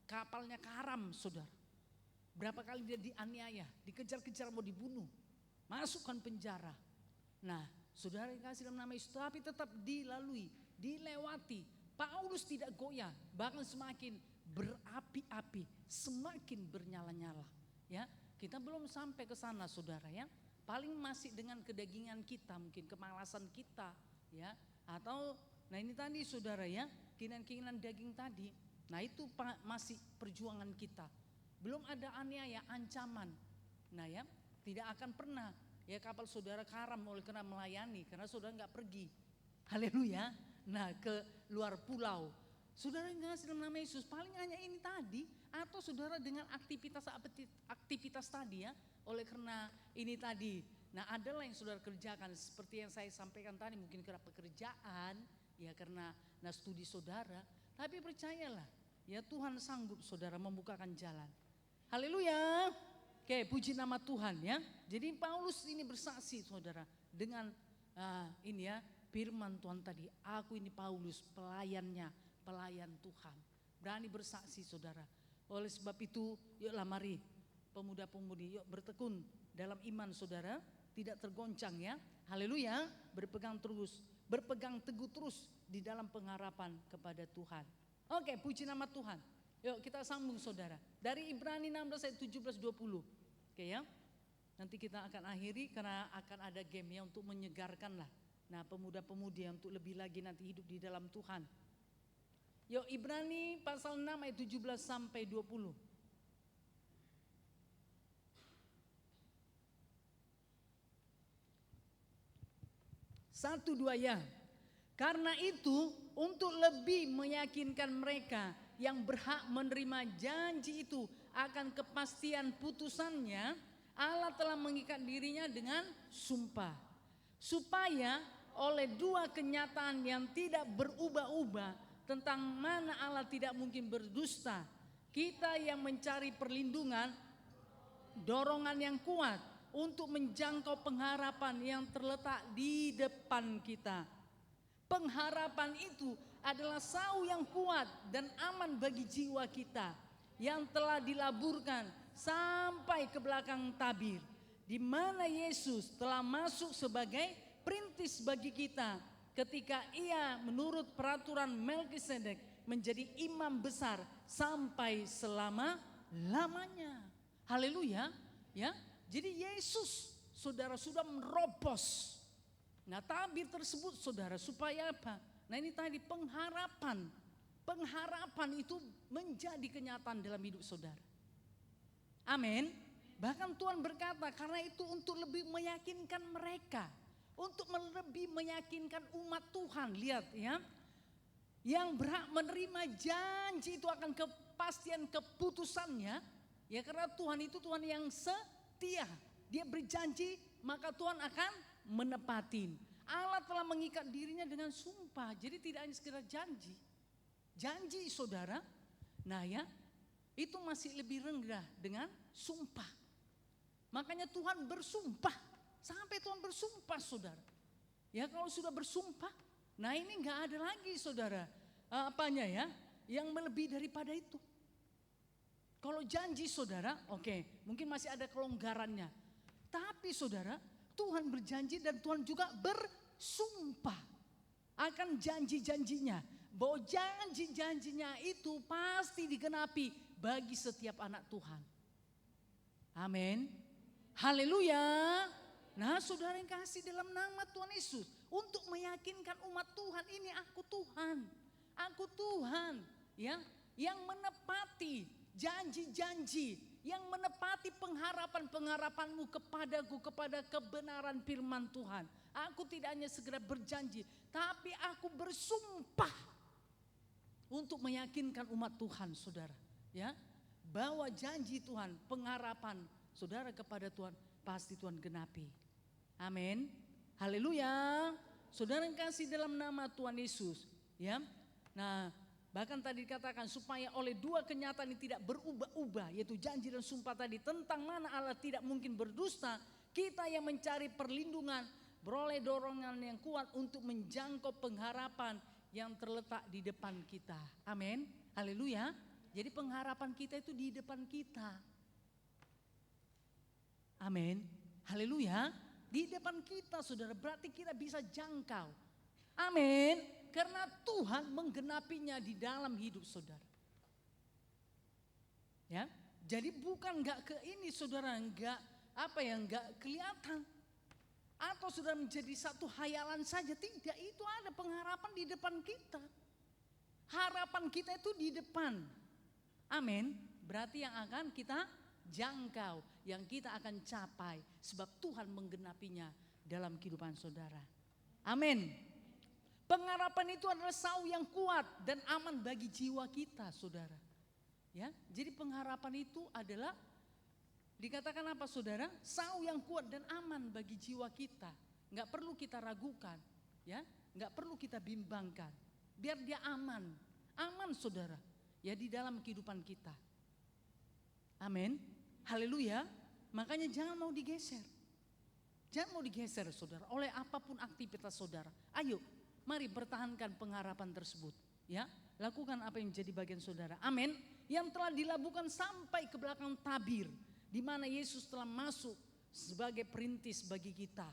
B: Kapalnya karam saudara. Berapa kali dia dianiaya, dikejar-kejar mau dibunuh, masukkan penjara. Nah, saudara yang kasih dalam nama Yesus, tapi tetap dilalui, dilewati. Paulus tidak goyah, bahkan semakin berapi-api, semakin bernyala-nyala. Ya, kita belum sampai ke sana saudara, ya. Paling masih dengan kedagingan kita, mungkin kemalasan kita, ya. Atau, nah ini tadi saudara, ya, keinginan-keinginan daging tadi. Nah, itu masih perjuangan kita. Belum ada aniaya, ancaman. Nah, ya, tidak akan pernah, ya, kapal saudara karam oleh karena melayani, karena saudara nggak pergi. Haleluya. Nah, ke luar pulau. Saudara ngasih dalam nama Yesus, paling hanya ini tadi. Atau saudara dengan aktivitas tadi ya. Oleh karena ini tadi. Nah adalah yang saudara kerjakan seperti yang saya sampaikan tadi. Mungkin karena pekerjaan, ya karena studi saudara. Tapi percayalah, ya Tuhan sanggup saudara membukakan jalan. Haleluya. Oke, puji nama Tuhan ya. Jadi Paulus ini bersaksi saudara dengan ini ya firman Tuhan tadi. Aku ini Paulus pelayannya, pelayan Tuhan. Berani bersaksi saudara. Oleh sebab itu yuklah mari pemuda-pemudi yuk bertekun dalam iman saudara. Tidak tergoncang ya. Haleluya. Berpegang teguh terus di dalam pengharapan kepada Tuhan. Oke, puji nama Tuhan. Yuk kita sambung saudara. Dari Ibrani 16 ayat 17-20. Oke ya. Nanti kita akan akhiri karena akan ada game ya untuk menyegarkan lah. Nah pemuda-pemudi untuk lebih lagi nanti hidup di dalam Tuhan. Yuk Ibrani pasal 6 ayat 17-20. 1, 2 ya. Karena itu untuk lebih meyakinkan mereka yang berhak menerima janji itu akan kepastian putusannya, Allah telah mengikat dirinya dengan sumpah. Supaya oleh 2 kenyataan yang tidak berubah-ubah tentang mana Allah tidak mungkin berdusta, kita yang mencari perlindungan, dorongan yang kuat untuk menjangkau pengharapan yang terletak di depan kita. Pengharapan itu adalah sau yang kuat dan aman bagi jiwa kita yang telah dilaburkan sampai ke belakang tabir, di mana Yesus telah masuk sebagai perintis bagi kita ketika ia menurut peraturan Melkisedek menjadi imam besar sampai selama-lamanya. Haleluya, ya. Jadi Yesus saudara sudah menerobos. Nah tabir tersebut saudara supaya apa? Nah ini tadi pengharapan. Pengharapan itu menjadi kenyataan dalam hidup saudara. Amin. Bahkan Tuhan berkata karena itu untuk lebih meyakinkan mereka. Untuk lebih meyakinkan umat Tuhan. Lihat ya. Yang berhak menerima janji itu akan kepastian keputusannya. Ya karena Tuhan itu Tuhan yang setia. Dia berjanji maka Tuhan akan menepatin. Allah telah mengikat dirinya dengan sumpah. Jadi tidak hanya sekedar janji. Janji saudara. Nah ya. Itu masih lebih rendah dengan sumpah. Makanya Tuhan bersumpah. Sampai Tuhan bersumpah saudara. Ya kalau sudah bersumpah. Nah ini gak ada lagi saudara. Apanya ya. Yang melebihi daripada itu. Kalau janji saudara. Oke, mungkin masih ada kelonggarannya. Tapi saudara. Tuhan berjanji dan Tuhan juga bersumpah akan janji-janjinya. Bahwa janji-janjinya itu pasti digenapi bagi setiap anak Tuhan. Amin. Haleluya. Nah saudara yang kasih dalam nama Tuhan Yesus. Untuk meyakinkan umat Tuhan ini aku Tuhan. Aku Tuhan ya, yang menepati janji-janji. Yang menepati pengharapan-pengharapanmu kepadaku, kepada kebenaran firman Tuhan. Aku tidak hanya segera berjanji, tapi aku bersumpah untuk meyakinkan umat Tuhan, saudara. Ya, bahwa janji Tuhan, pengharapan saudara kepada Tuhan, pasti Tuhan genapi. Amin. Haleluya. Saudara yang kasih dalam nama Tuhan Yesus. Ya, nah. Bahkan tadi dikatakan supaya oleh 2 kenyataan yang tidak berubah-ubah. Yaitu janji dan sumpah tadi. Tentang mana Allah tidak mungkin berdusta. Kita yang mencari perlindungan. Beroleh dorongan yang kuat untuk menjangkau pengharapan yang terletak di depan kita. Amin. Haleluya. Jadi pengharapan kita itu di depan kita. Amin. Haleluya. Di depan kita saudara. Berarti kita bisa jangkau. Amin. Karena Tuhan menggenapinya di dalam hidup saudara. Ya, jadi bukan enggak ke ini saudara, enggak enggak kelihatan. Atau saudara menjadi satu hayalan saja, tidak, itu ada pengharapan di depan kita. Harapan kita itu di depan. Amin. Berarti yang akan kita jangkau, yang kita akan capai sebab Tuhan menggenapinya dalam kehidupan saudara. Amin. Pengharapan itu adalah sau yang kuat dan aman bagi jiwa kita, saudara. Ya, jadi pengharapan itu adalah dikatakan apa, saudara? Sau yang kuat dan aman bagi jiwa kita. Nggak perlu kita ragukan, ya, nggak perlu kita bimbangkan. Biar dia aman, aman, saudara. Ya, di dalam kehidupan kita. Amin. Haleluya. Makanya jangan mau digeser. Jangan mau digeser, saudara, oleh apapun aktivitas saudara. Ayo, mari pertahankan pengharapan tersebut. Ya, lakukan apa yang menjadi bagian saudara. Amin. Yang telah dilakukan sampai ke belakang tabir, di mana Yesus telah masuk sebagai perintis bagi kita.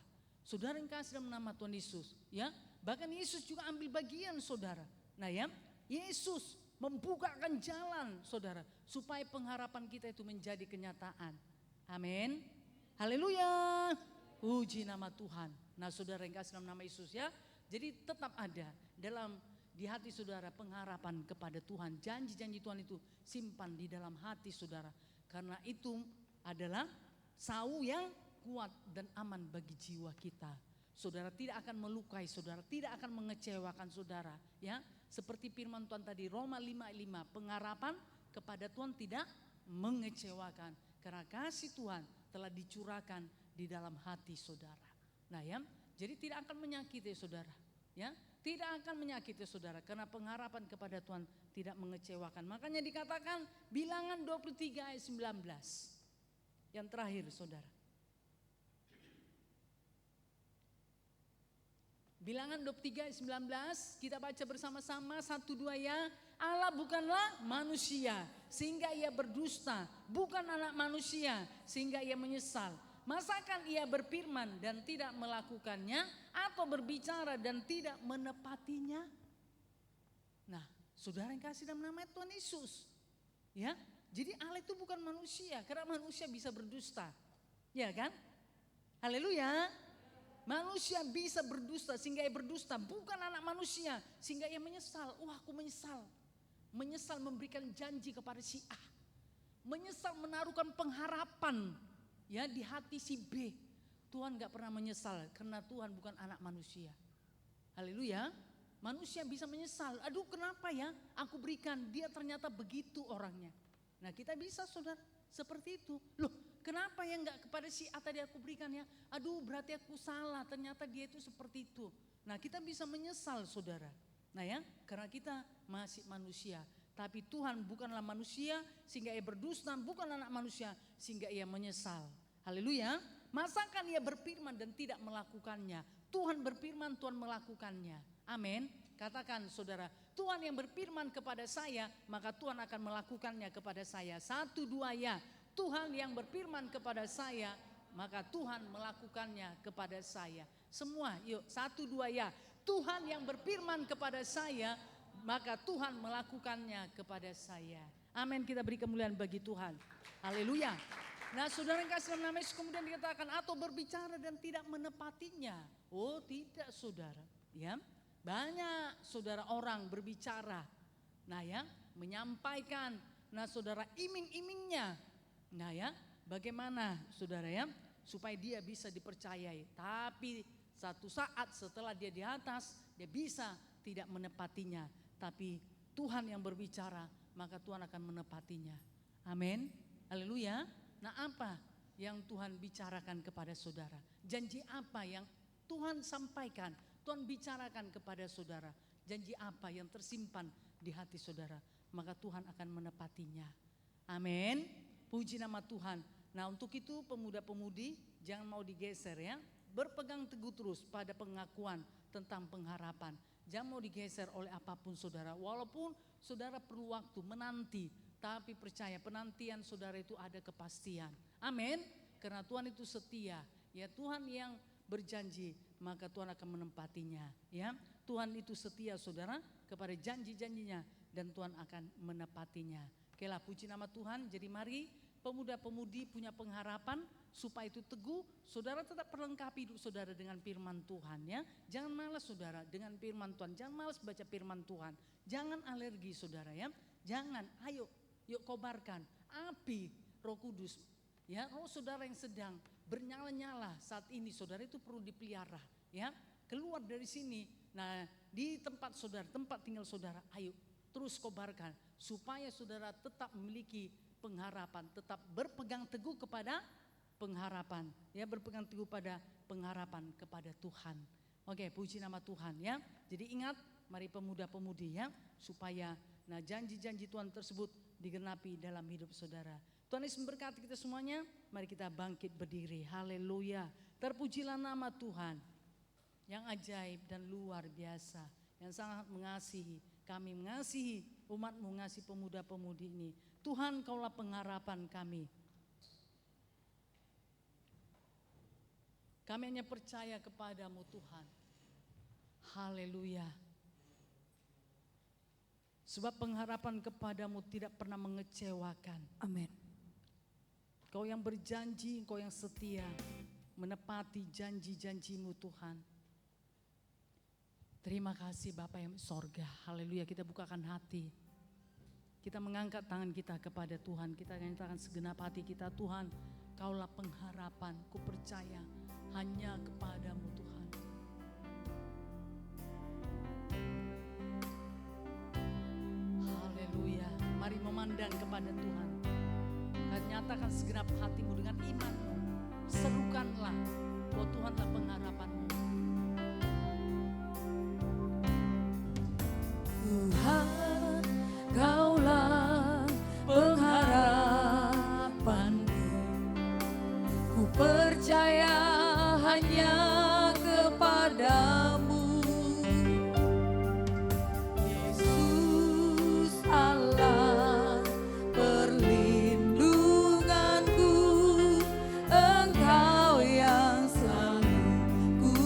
B: Saudara yang kasih dalam nama Tuhan Yesus, ya. Bahkan Yesus juga ambil bagian, saudara. Nah, ya, Yesus membukakan jalan, saudara, supaya pengharapan kita itu menjadi kenyataan. Amin. Haleluya. Puji nama Tuhan. Nah, saudara yang kasih dalam nama Yesus, ya. Jadi tetap ada dalam di hati saudara pengharapan kepada Tuhan. Janji-janji Tuhan itu simpan di dalam hati saudara. Karena itu adalah sau yang kuat dan aman bagi jiwa kita. Saudara tidak akan melukai saudara, tidak akan mengecewakan saudara, ya. Seperti firman Tuhan tadi Roma 5:5, pengharapan kepada Tuhan tidak mengecewakan karena kasih Tuhan telah dicurahkan di dalam hati saudara. Nah, ya, jadi tidak akan menyakiti saudara, ya. Tidak akan menyakiti saudara karena pengharapan kepada Tuhan tidak mengecewakan. Makanya dikatakan Bilangan 23 ayat 19. Yang terakhir, saudara. Bilangan 23 ayat 19, kita baca bersama-sama 1-2 ya. Allah bukanlah manusia sehingga ia berdusta, bukan anak manusia sehingga ia menyesal. Masakan ia berfirman dan tidak melakukannya, atau berbicara dan tidak menepatinya? Nah, saudara yang kasih dalam nama Tuhan Yesus, ya. Jadi Allah itu bukan manusia, karena manusia bisa berdusta, ya kan? Haleluya. Manusia bisa berdusta sehingga ia berdusta, bukan anak manusia sehingga ia menyesal. Wah, aku menyesal. Menyesal memberikan janji kepada si A. Menyesal menaruhkan pengharapan, ya, di hati si B. Tuhan gak pernah menyesal karena Tuhan bukan anak manusia. Haleluya. Manusia bisa menyesal. Aduh, kenapa ya aku berikan, dia ternyata begitu orangnya. Nah, kita bisa, saudara, seperti itu. Loh, kenapa ya gak kepada si A tadi aku berikan ya? Aduh, berarti aku salah, ternyata dia itu seperti itu. Nah, kita bisa menyesal, saudara. Nah, ya, karena kita masih manusia. Tapi Tuhan bukanlah manusia sehingga ia berdusta, bukan anak manusia sehingga ia menyesal. Haleluya. Masakan ia berfirman dan tidak melakukannya? Tuhan berfirman, Tuhan melakukannya. Amin. Katakan, saudara, Tuhan yang berfirman kepada saya, maka Tuhan akan melakukannya kepada saya. 1-2 ya. Tuhan yang berfirman kepada saya, maka Tuhan melakukannya kepada saya. Semua, yuk, 1-2 ya. Tuhan yang berfirman kepada saya, maka Tuhan melakukannya kepada saya. Amin. Kita beri kemuliaan bagi Tuhan. Haleluya. Nah, saudara yang kasih dalam nama Yesus, kemudian dikatakan atau berbicara dan tidak menepatinya. Oh, tidak, saudara. Ya, banyak saudara orang berbicara. Nah, ya, menyampaikan. Nah, saudara, iming-imingnya. Nah, ya, bagaimana, saudara, ya, supaya dia bisa dipercayai. Tapi satu saat setelah dia di atas, dia bisa tidak menepatinya. Tapi Tuhan yang berbicara, maka Tuhan akan menepatinya. Amin. Haleluya. Nah, apa yang Tuhan bicarakan kepada saudara? Janji apa yang Tuhan sampaikan, Tuhan bicarakan kepada saudara? Janji apa yang tersimpan di hati saudara? Maka Tuhan akan menepatinya. Amin. Puji nama Tuhan. Nah, untuk itu pemuda-pemudi jangan mau digeser, ya. Berpegang teguh terus pada pengakuan tentang pengharapan. Jangan mau digeser oleh apapun saudara. Walaupun saudara perlu waktu menanti, tapi percaya penantian saudara itu ada kepastian. Amin. Karena Tuhan itu setia. Ya, Tuhan yang berjanji, maka Tuhan akan menempatinya. Ya, Tuhan itu setia, saudara, kepada janji-janjinya, dan Tuhan akan menepatinya. Oke lah, puji nama Tuhan. Jadi mari pemuda-pemudi punya pengharapan supaya itu teguh. Saudara tetap perlengkapi hidup saudara dengan firman Tuhan, ya. Jangan malas, saudara, dengan firman Tuhan. Jangan malas baca firman Tuhan. Jangan alergi, saudara, ya. Jangan. Ayo, yuk kobarkan api Roh Kudus, ya. Roh saudara yang sedang bernyala-nyala saat ini, saudara, itu perlu dipelihara, ya. Keluar dari sini Nah, di tempat saudara, tempat tinggal saudara, ayo terus kobarkan supaya saudara tetap memiliki pengharapan, tetap berpegang teguh kepada pengharapan, ya, berpegang teguh pada pengharapan kepada Tuhan. Oke, puji nama Tuhan ya. Jadi ingat, mari pemuda-pemudi ya, supaya janji-janji Tuhan tersebut digenapi dalam hidup saudara. Tuhan Yesus memberkati kita semuanya. Mari kita bangkit berdiri. Haleluya. Terpujilah nama Tuhan yang ajaib dan luar biasa, yang sangat mengasihi. Kami mengasihi umat-Mu, mengasihi pemuda-pemudi ini. Tuhan, Kaulah pengharapan kami. Kami hanya percaya kepadamu Tuhan. Haleluya. Sebab pengharapan kepadamu tidak pernah mengecewakan.
A: Amin.
B: Kau yang berjanji, Kau yang setia menepati janji-janjimu Tuhan. Terima kasih Bapa yang sorga. Haleluya, kita bukakan hati. Kita mengangkat tangan kita kepada Tuhan. Kita nyatakan segenap hati kita, Tuhan, Kaulah pengharapan. Ku percaya hanya kepadamu Tuhan. Haleluya. Mari memandang kepada Tuhan. Dan nyatakan segenap hatimu dengan imanmu. Serukanlah bahwa Tuhanlah pengharapanmu.
A: Tuhan, Kaulah pengharapanku. Ku percaya hanya kepadamu, Yesus Allah perlindunganku. Engkau yang selalu ku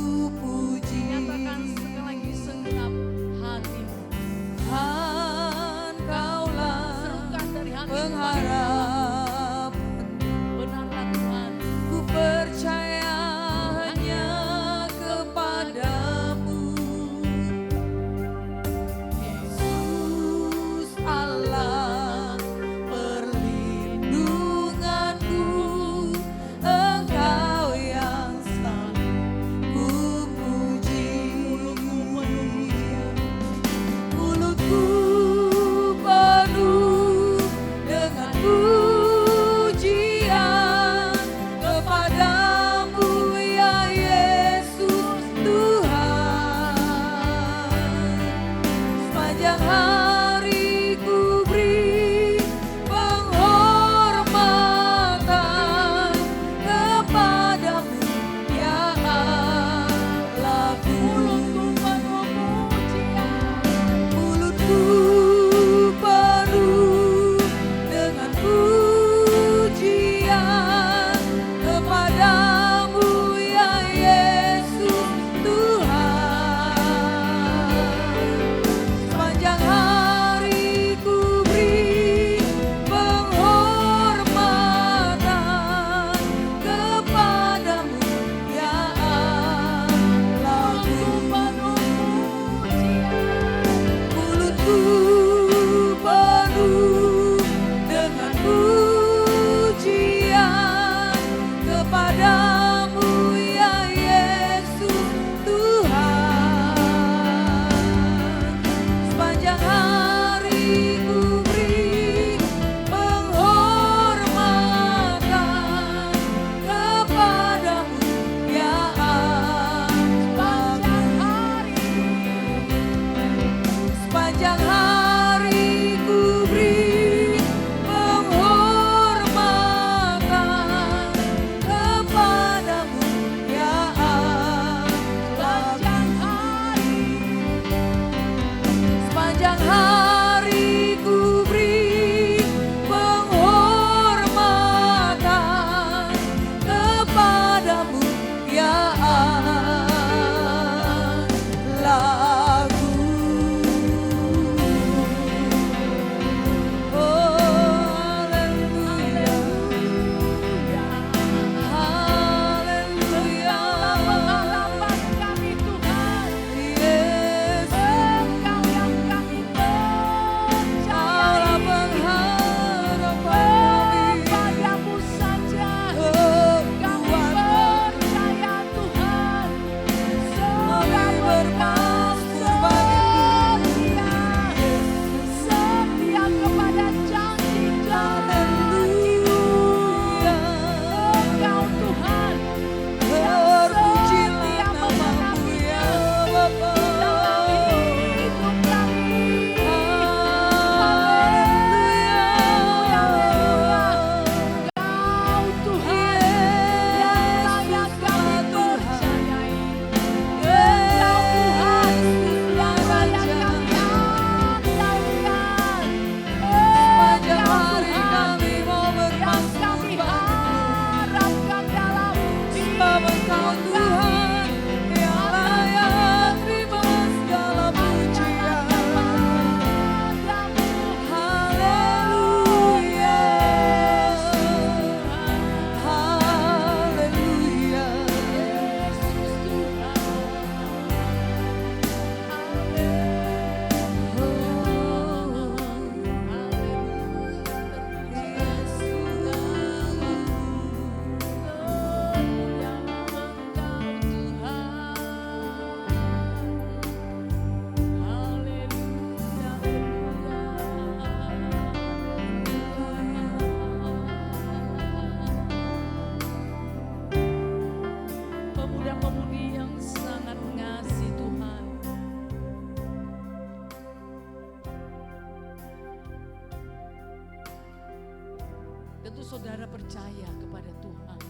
B: Waktu saudara percaya kepada Tuhan,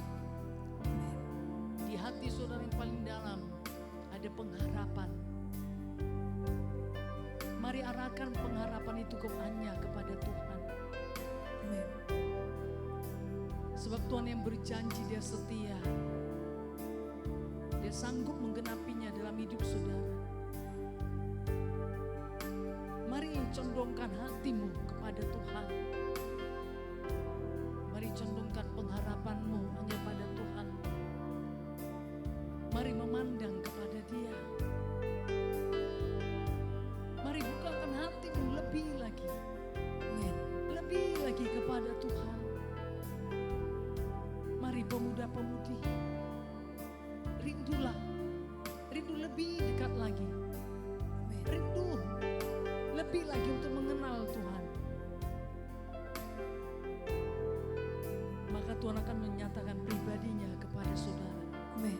B: di hati saudara yang paling dalam ada pengharapan. Mari arahkan pengharapan itu hanya kepada Tuhan.
A: Amin.
B: Sebab Tuhan yang berjanji dia setia. Dia sanggup menggenapinya dalam hidup saudara. Mari condongkan hatimu kepada Tuhan. Mari condongkan pengharapanmu hanya pada Tuhan. Mari memandang kepada Dia. Mari bukakan hatimu lebih lagi.
A: Amin.
B: Lebih lagi kepada Tuhan. Mari pemuda-pemudi, rindulah. Rindu lebih dekat lagi.
A: Amin.
B: Rindu lebih lagi untuk mengenal Tuhan. Maka Tuhan akan menyatakan pribadinya kepada saudara.
A: Amin.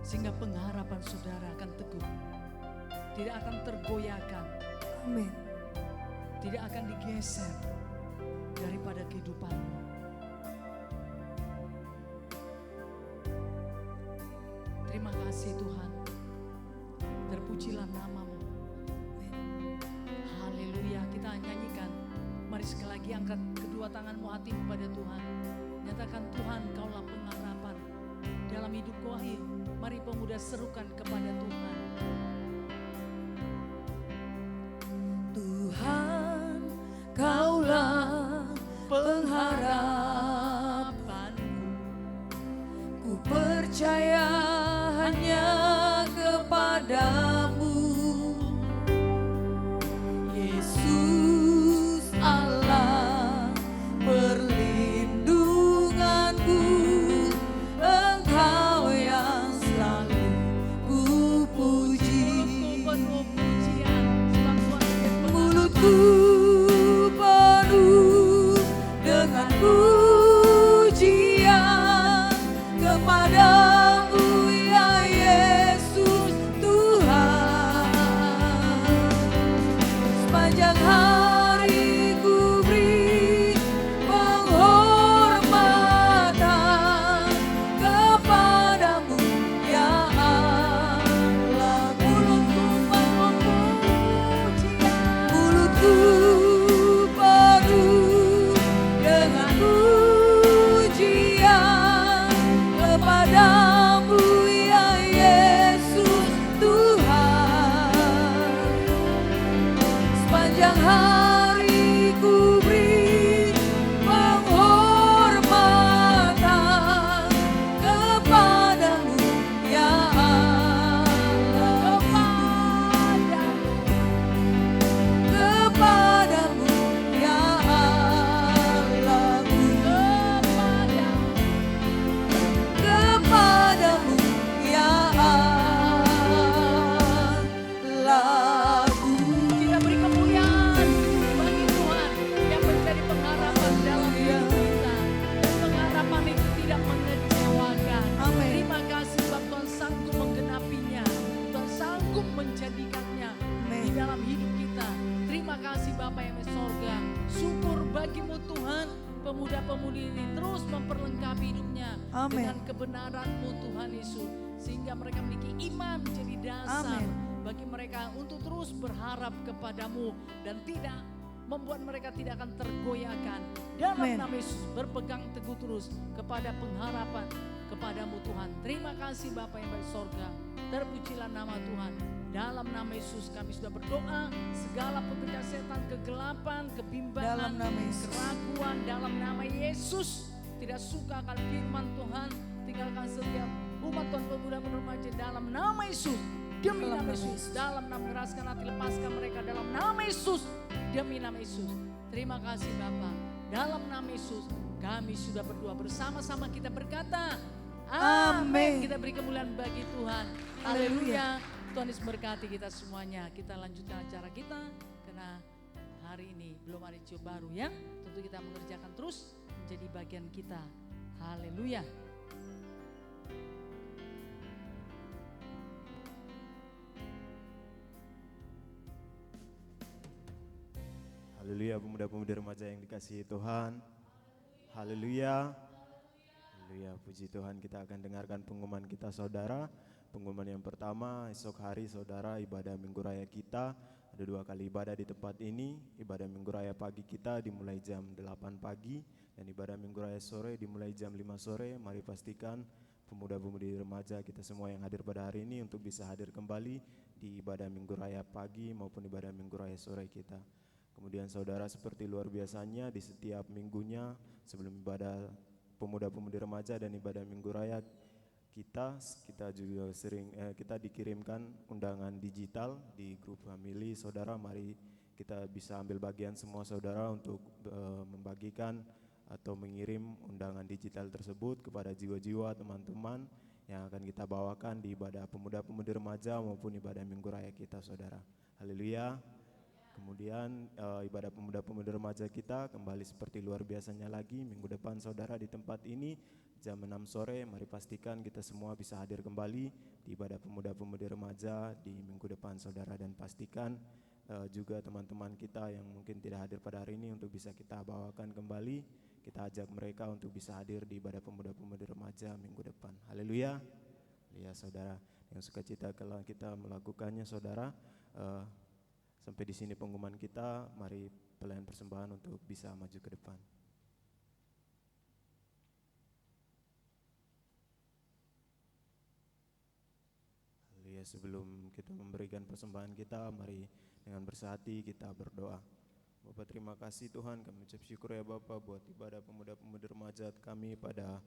B: Sehingga pengharapan saudara akan teguh. Tidak akan tergoyahkan.
A: Amin.
B: Tidak akan digeser daripada kehidupanmu. Terima kasih Tuhan. Terpujilah nama-Mu. Haleluya. Kita nyanyikan. Mari sekali lagi angkat kedua tanganmu, hatimu pada Tuhan. Nyatakan Tuhan, Kaulah pengharapan dalam hidupku. Mari pemuda serukan kepada Tuhan.
A: Tuhan, Kaulah pengharapanku. Ku percaya hanya kepadamu, Yesus Allah perlindunganku. Engkau yang selalu ku puji.
B: Mulutku penuh pujian, sebab Tuhan yang
A: Mulutku penuh dengan pujian kepadamu ya Yesus Tuhan. Sepanjang hari ku beri penghormatan kepadamu ya Allah. Mulutku penuh pujian. Mulutku penuh dengan pujian kepadamu ya Yesus Tuhan. Sepanjang hari ku beri penghormatan kepadamu ya Allah. Kepadamu ya Allah. Kepadamu ya Allah.
B: Kita beri kemuliaan bagi Tuhan yang menjadi pengharapan dalam hidup kita. Dan pengharapan itu tidak mengecewakan.
A: Amin.
B: Terima kasih sebab Tuhan sanggup menggenapinya. Tuhan sanggup menjadikannya
A: Amin.
B: di dalam hidup kita. Terima kasih Bapa yang di sorga. Syukur bagimu Tuhan. Pemuda-pemudi ini terus memperlengkapi hidupnya
A: Amin.
B: dengan kebenaran-Mu Tuhan Yesus. Sehingga mereka memiliki iman menjadi dasar
A: Amin.
B: bagi mereka untuk terus berharap kepadamu dan tidak membuat mereka tidak akan tergoyahkan. Dalam
A: Amin.
B: nama Yesus berpegang teguh terus kepada pengharapan kepadamu Tuhan. Terima kasih Bapa yang baik sorga. Terpujilah nama Tuhan. Dalam nama Yesus kami sudah berdoa. Segala pekerjaan setan, kegelapan,
A: Dalam
B: kebimbangan,
A: nama Yesus.
B: keraguan dalam nama Yesus. Tidak suka akan firman Tuhan. Tinggalkan setiap umat Tuhan pemuda remaja dalam nama Yesus. Demi
A: Dalam
B: nama
A: nama
B: Yesus.
A: Yesus.
B: Dalam nama keraskan hati, lepaskan mereka dalam nama Yesus. Demi nama Yesus. Terima kasih Bapa. Dalam nama Yesus kami sudah berdoa bersama-sama, kita berkata
A: Amin.
B: Kita beri kemuliaan bagi Tuhan.
A: Haleluya.
B: Haleluya. Tuhan Yesus berkati kita semuanya. Kita lanjutkan acara kita karena hari ini belum ada cium baru ya. Tentu kita mengerjakan terus menjadi bagian kita. Haleluya.
C: Haleluya, pemuda-pemudi remaja yang dikasihi Tuhan. Haleluya. Haleluya, puji Tuhan. Kita akan dengarkan pengumuman kita saudara. Pengumuman yang pertama, esok hari saudara ibadah Minggu Raya kita. Ada 2 kali ibadah di tempat ini. Ibadah Minggu Raya pagi kita dimulai jam 8 pagi. Dan ibadah Minggu Raya sore dimulai jam 5 sore. Mari pastikan pemuda-pemudi remaja kita semua yang hadir pada hari ini untuk bisa hadir kembali di ibadah Minggu Raya pagi maupun ibadah Minggu Raya sore kita. Kemudian saudara, seperti luar biasanya di setiap minggunya sebelum ibadah pemuda-pemudi remaja dan ibadah Minggu Raya kita juga kita dikirimkan undangan digital di grup family saudara. Mari kita bisa ambil bagian semua saudara untuk membagikan atau mengirim undangan digital tersebut kepada jiwa-jiwa teman-teman yang akan kita bawakan di ibadah pemuda-pemudi remaja maupun ibadah Minggu Raya kita saudara. Haleluya. Kemudian ibadah pemuda-pemudi remaja kita kembali seperti luar biasanya lagi minggu depan saudara di tempat ini jam 6 sore. Mari pastikan kita semua bisa hadir kembali di ibadah pemuda-pemudi remaja di minggu depan saudara. Dan pastikan juga teman-teman kita yang mungkin tidak hadir pada hari ini untuk bisa kita bawakan kembali. Kita ajak mereka untuk bisa hadir di ibadah pemuda-pemudi remaja minggu depan. Haleluya. Ya saudara, yang sukacita kalau kita melakukannya saudara. Sampai di sini pengumuman kita. Mari pelayan persembahan untuk bisa maju ke depan. Ya, sebelum kita memberikan persembahan kita, mari dengan bersehati kita berdoa. Bapak, terima kasih Tuhan, kami ucap syukur ya Bapak buat ibadah pemuda-pemudi remaja kami pada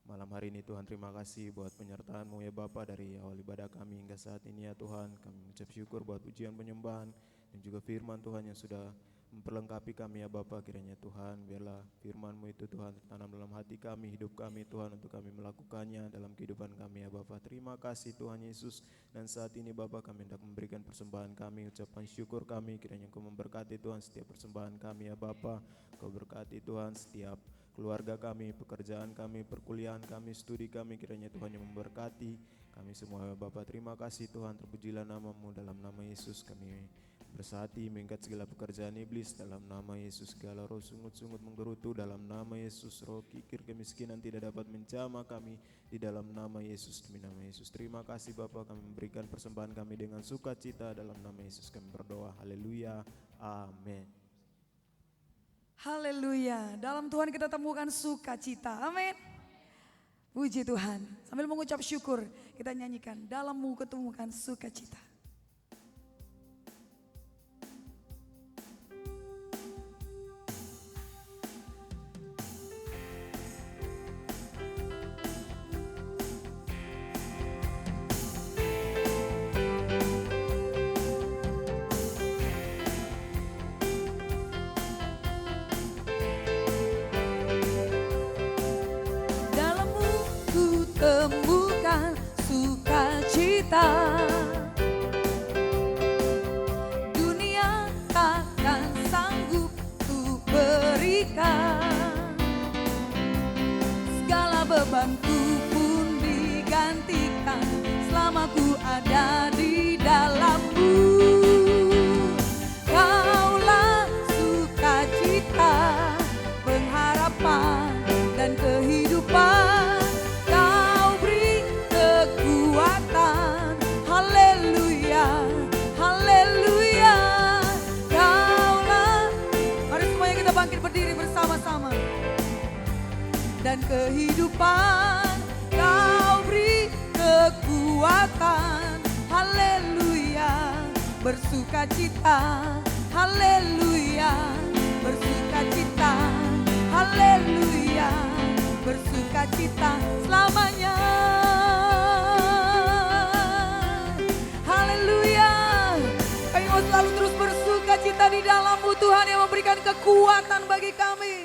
C: malam hari ini Tuhan. Terima kasih buat penyertaan-Mu ya Bapak dari awal ibadah kami hingga saat ini ya Tuhan. Kami ucap syukur buat pujian penyembahan dan juga firman Tuhan yang sudah memperlengkapi kami ya Bapa. Kiranya Tuhan biarlah firman-Mu itu Tuhan tertanam dalam hati kami, hidup kami Tuhan, untuk kami melakukannya dalam kehidupan kami ya Bapa. Terima kasih Tuhan Yesus. Dan saat ini Bapa, kami hendak memberikan persembahan kami, ucapan syukur kami. Kiranya Engkau memberkati Tuhan setiap persembahan kami ya Bapa. Engkau berkati Tuhan setiap keluarga kami, pekerjaan kami, perkuliahan kami, studi kami. Kiranya Tuhan yang memberkati kami semua ya Bapa. Terima kasih Tuhan, terpujilah nama-Mu. Dalam nama Yesus kami bersehati mengangkat segala pekerjaan iblis. Dalam nama Yesus segala roh sungut-sungut menggerutu. Dalam nama Yesus roh kikir kemiskinan tidak dapat menjamah kami. Di dalam nama Yesus, demi nama Yesus. Terima kasih Bapa, kami memberikan persembahan kami dengan sukacita. Dalam nama Yesus kami berdoa. Haleluya. Amin.
A: Haleluya. Dalam Tuhan kita temukan sukacita. Amin. Puji Tuhan. Sambil mengucap syukur, kita nyanyikan dalam-Mu ketemukan sukacita. Temukan sukacita, dunia takkan sanggup ku berikan. Segala bebanku pun digantikan selama ku ada di dalam-Mu. Kaulah sukacita, pengharapan dan kehidupan. Bersama-sama dan kehidupan Kau beri kekuatan. Haleluya, bersukacita. Haleluya, bersukacita. Haleluya, bersukacita selamanya. Haleluya, kami mau selalu terus bersukacita di dalam-Mu Tuhan yang memberikan kekuatan bagi kami.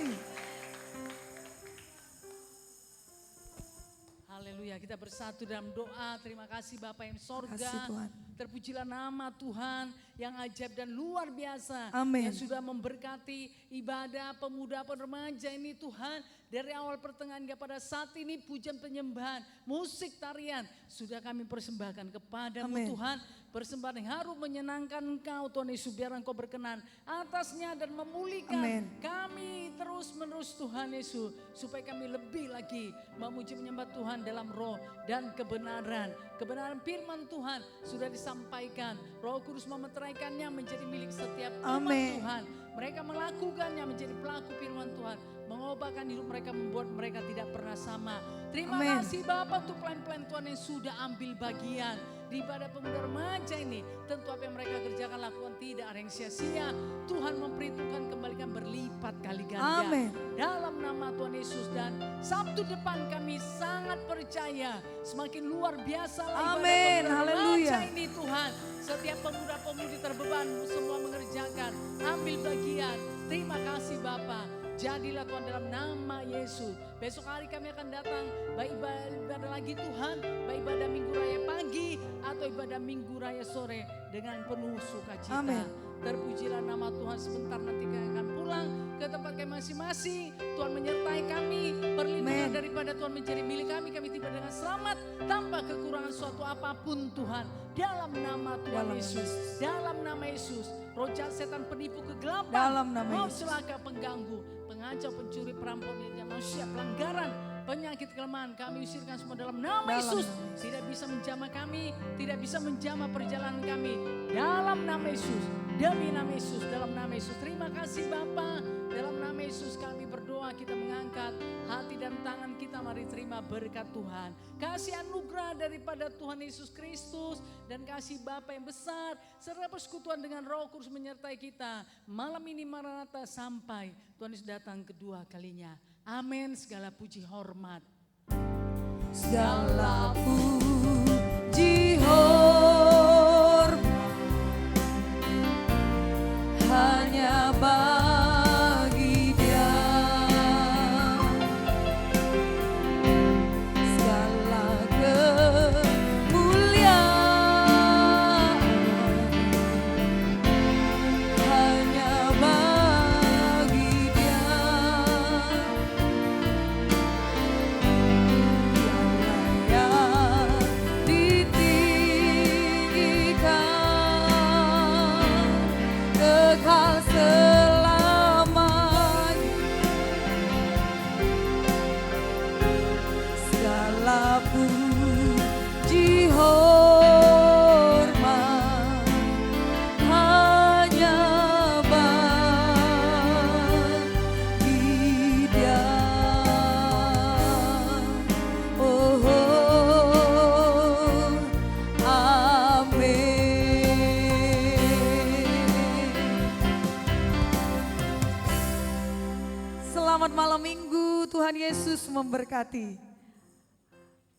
B: Haleluya, kita bersatu dalam doa. Terima kasih Bapa yang sorga.
A: Terima kasih, Tuhan.
B: Terpujilah nama Tuhan yang ajaib dan luar biasa.
A: Amin.
B: Yang sudah memberkati ibadah pemuda remaja ini Tuhan. Dari awal pertengahan hingga pada saat ini pujian penyembahan, musik tarian sudah kami persembahkan kepadamu
A: Amin.
B: Tuhan. Persembahan yang harum menyenangkan Engkau Tuhan Yesus, biar Engkau berkenan atasnya dan memulihkan
A: Amin.
B: kami terus menerus Tuhan Yesus. Supaya kami lebih lagi memuji menyembah Tuhan dalam roh dan kebenaran. Kebenaran firman Tuhan sudah disampaikan. Roh Kudus memeteraikannya menjadi milik setiap umat
A: Amin.
B: Tuhan. Mereka melakukannya menjadi pelaku firman Tuhan. Mengubahkan hidup mereka, membuat mereka tidak pernah sama. Terima
A: Amin.
B: kasih Bapak untuk plan-plan Tuhan yang sudah ambil bagian di ibadah pemuda remaja ini. Tentu apa yang mereka kerjakan lakukan tidak ada yang sia-sia. Tuhan memperhitungkan kembalikan berlipat kali ganda.
A: Amin.
B: Dalam nama Tuhan Yesus, dan Sabtu depan kami sangat percaya semakin luar biasa ibadah
A: Amin.
B: pemuda
A: Haleluya.
B: remaja ini Tuhan. Setiap pemuda-pemudi terbeban semua mengerjakan, ambil bagian. Terima kasih Bapak. Jadilah Tuhan dalam nama Yesus. Besok hari kami akan datang, baik ibadah lagi Tuhan, baik ibadah Minggu Raya pagi atau ibadah Minggu Raya sore dengan penuh sukacita.
A: Amin.
B: Terpujilah nama Tuhan. Sebentar nanti kami akan pulang ke tempat kami masing-masing. Tuhan menyertai kami, perlindungan
A: Amin.
B: daripada Tuhan menjadi milik kami. Kami tiba dengan selamat tanpa kekurangan suatu apapun Tuhan. Dalam nama Tuhan
A: Dalam nama
B: Yesus.
A: Yesus.
B: Dalam nama Yesus. Roh jahat, setan, penipu, kegelapan,
A: Dalam nama
B: roh
A: Yesus.
B: celaka, pengganggu, pengacau, pencuri, perampok, yang manusia, pelanggaran, penyakit, kelemahan, kami usirkan semua dalam nama
A: Dalam
B: Yesus.
A: nama Yesus.
B: Tidak bisa menjamah kami, tidak bisa menjamah perjalanan kami. Dalam nama Yesus, demi nama Yesus, dalam nama Yesus. Terima kasih Bapa. Dalam nama Yesus kami berdoa, kita mengangkat hati dan tangan kita, mari terima berkat Tuhan. Kasih anugerah daripada Tuhan Yesus Kristus dan kasih Bapa yang besar serta persekutuan dengan Roh Kudus menyertai kita. Malam ini Maranatha sampai Tuhan Yesus datang kedua kalinya. Amin. Segala puji hormat.
A: Segala puji hormat hanya bagi Dia. Segala kemuliaan hanya bagi Dia. Yang ditinggikan kekal selamanya. Segala puji hormat hanya bagi Dia. Oh, amin. Selamat malam Minggu, Tuhan Yesus memberkati.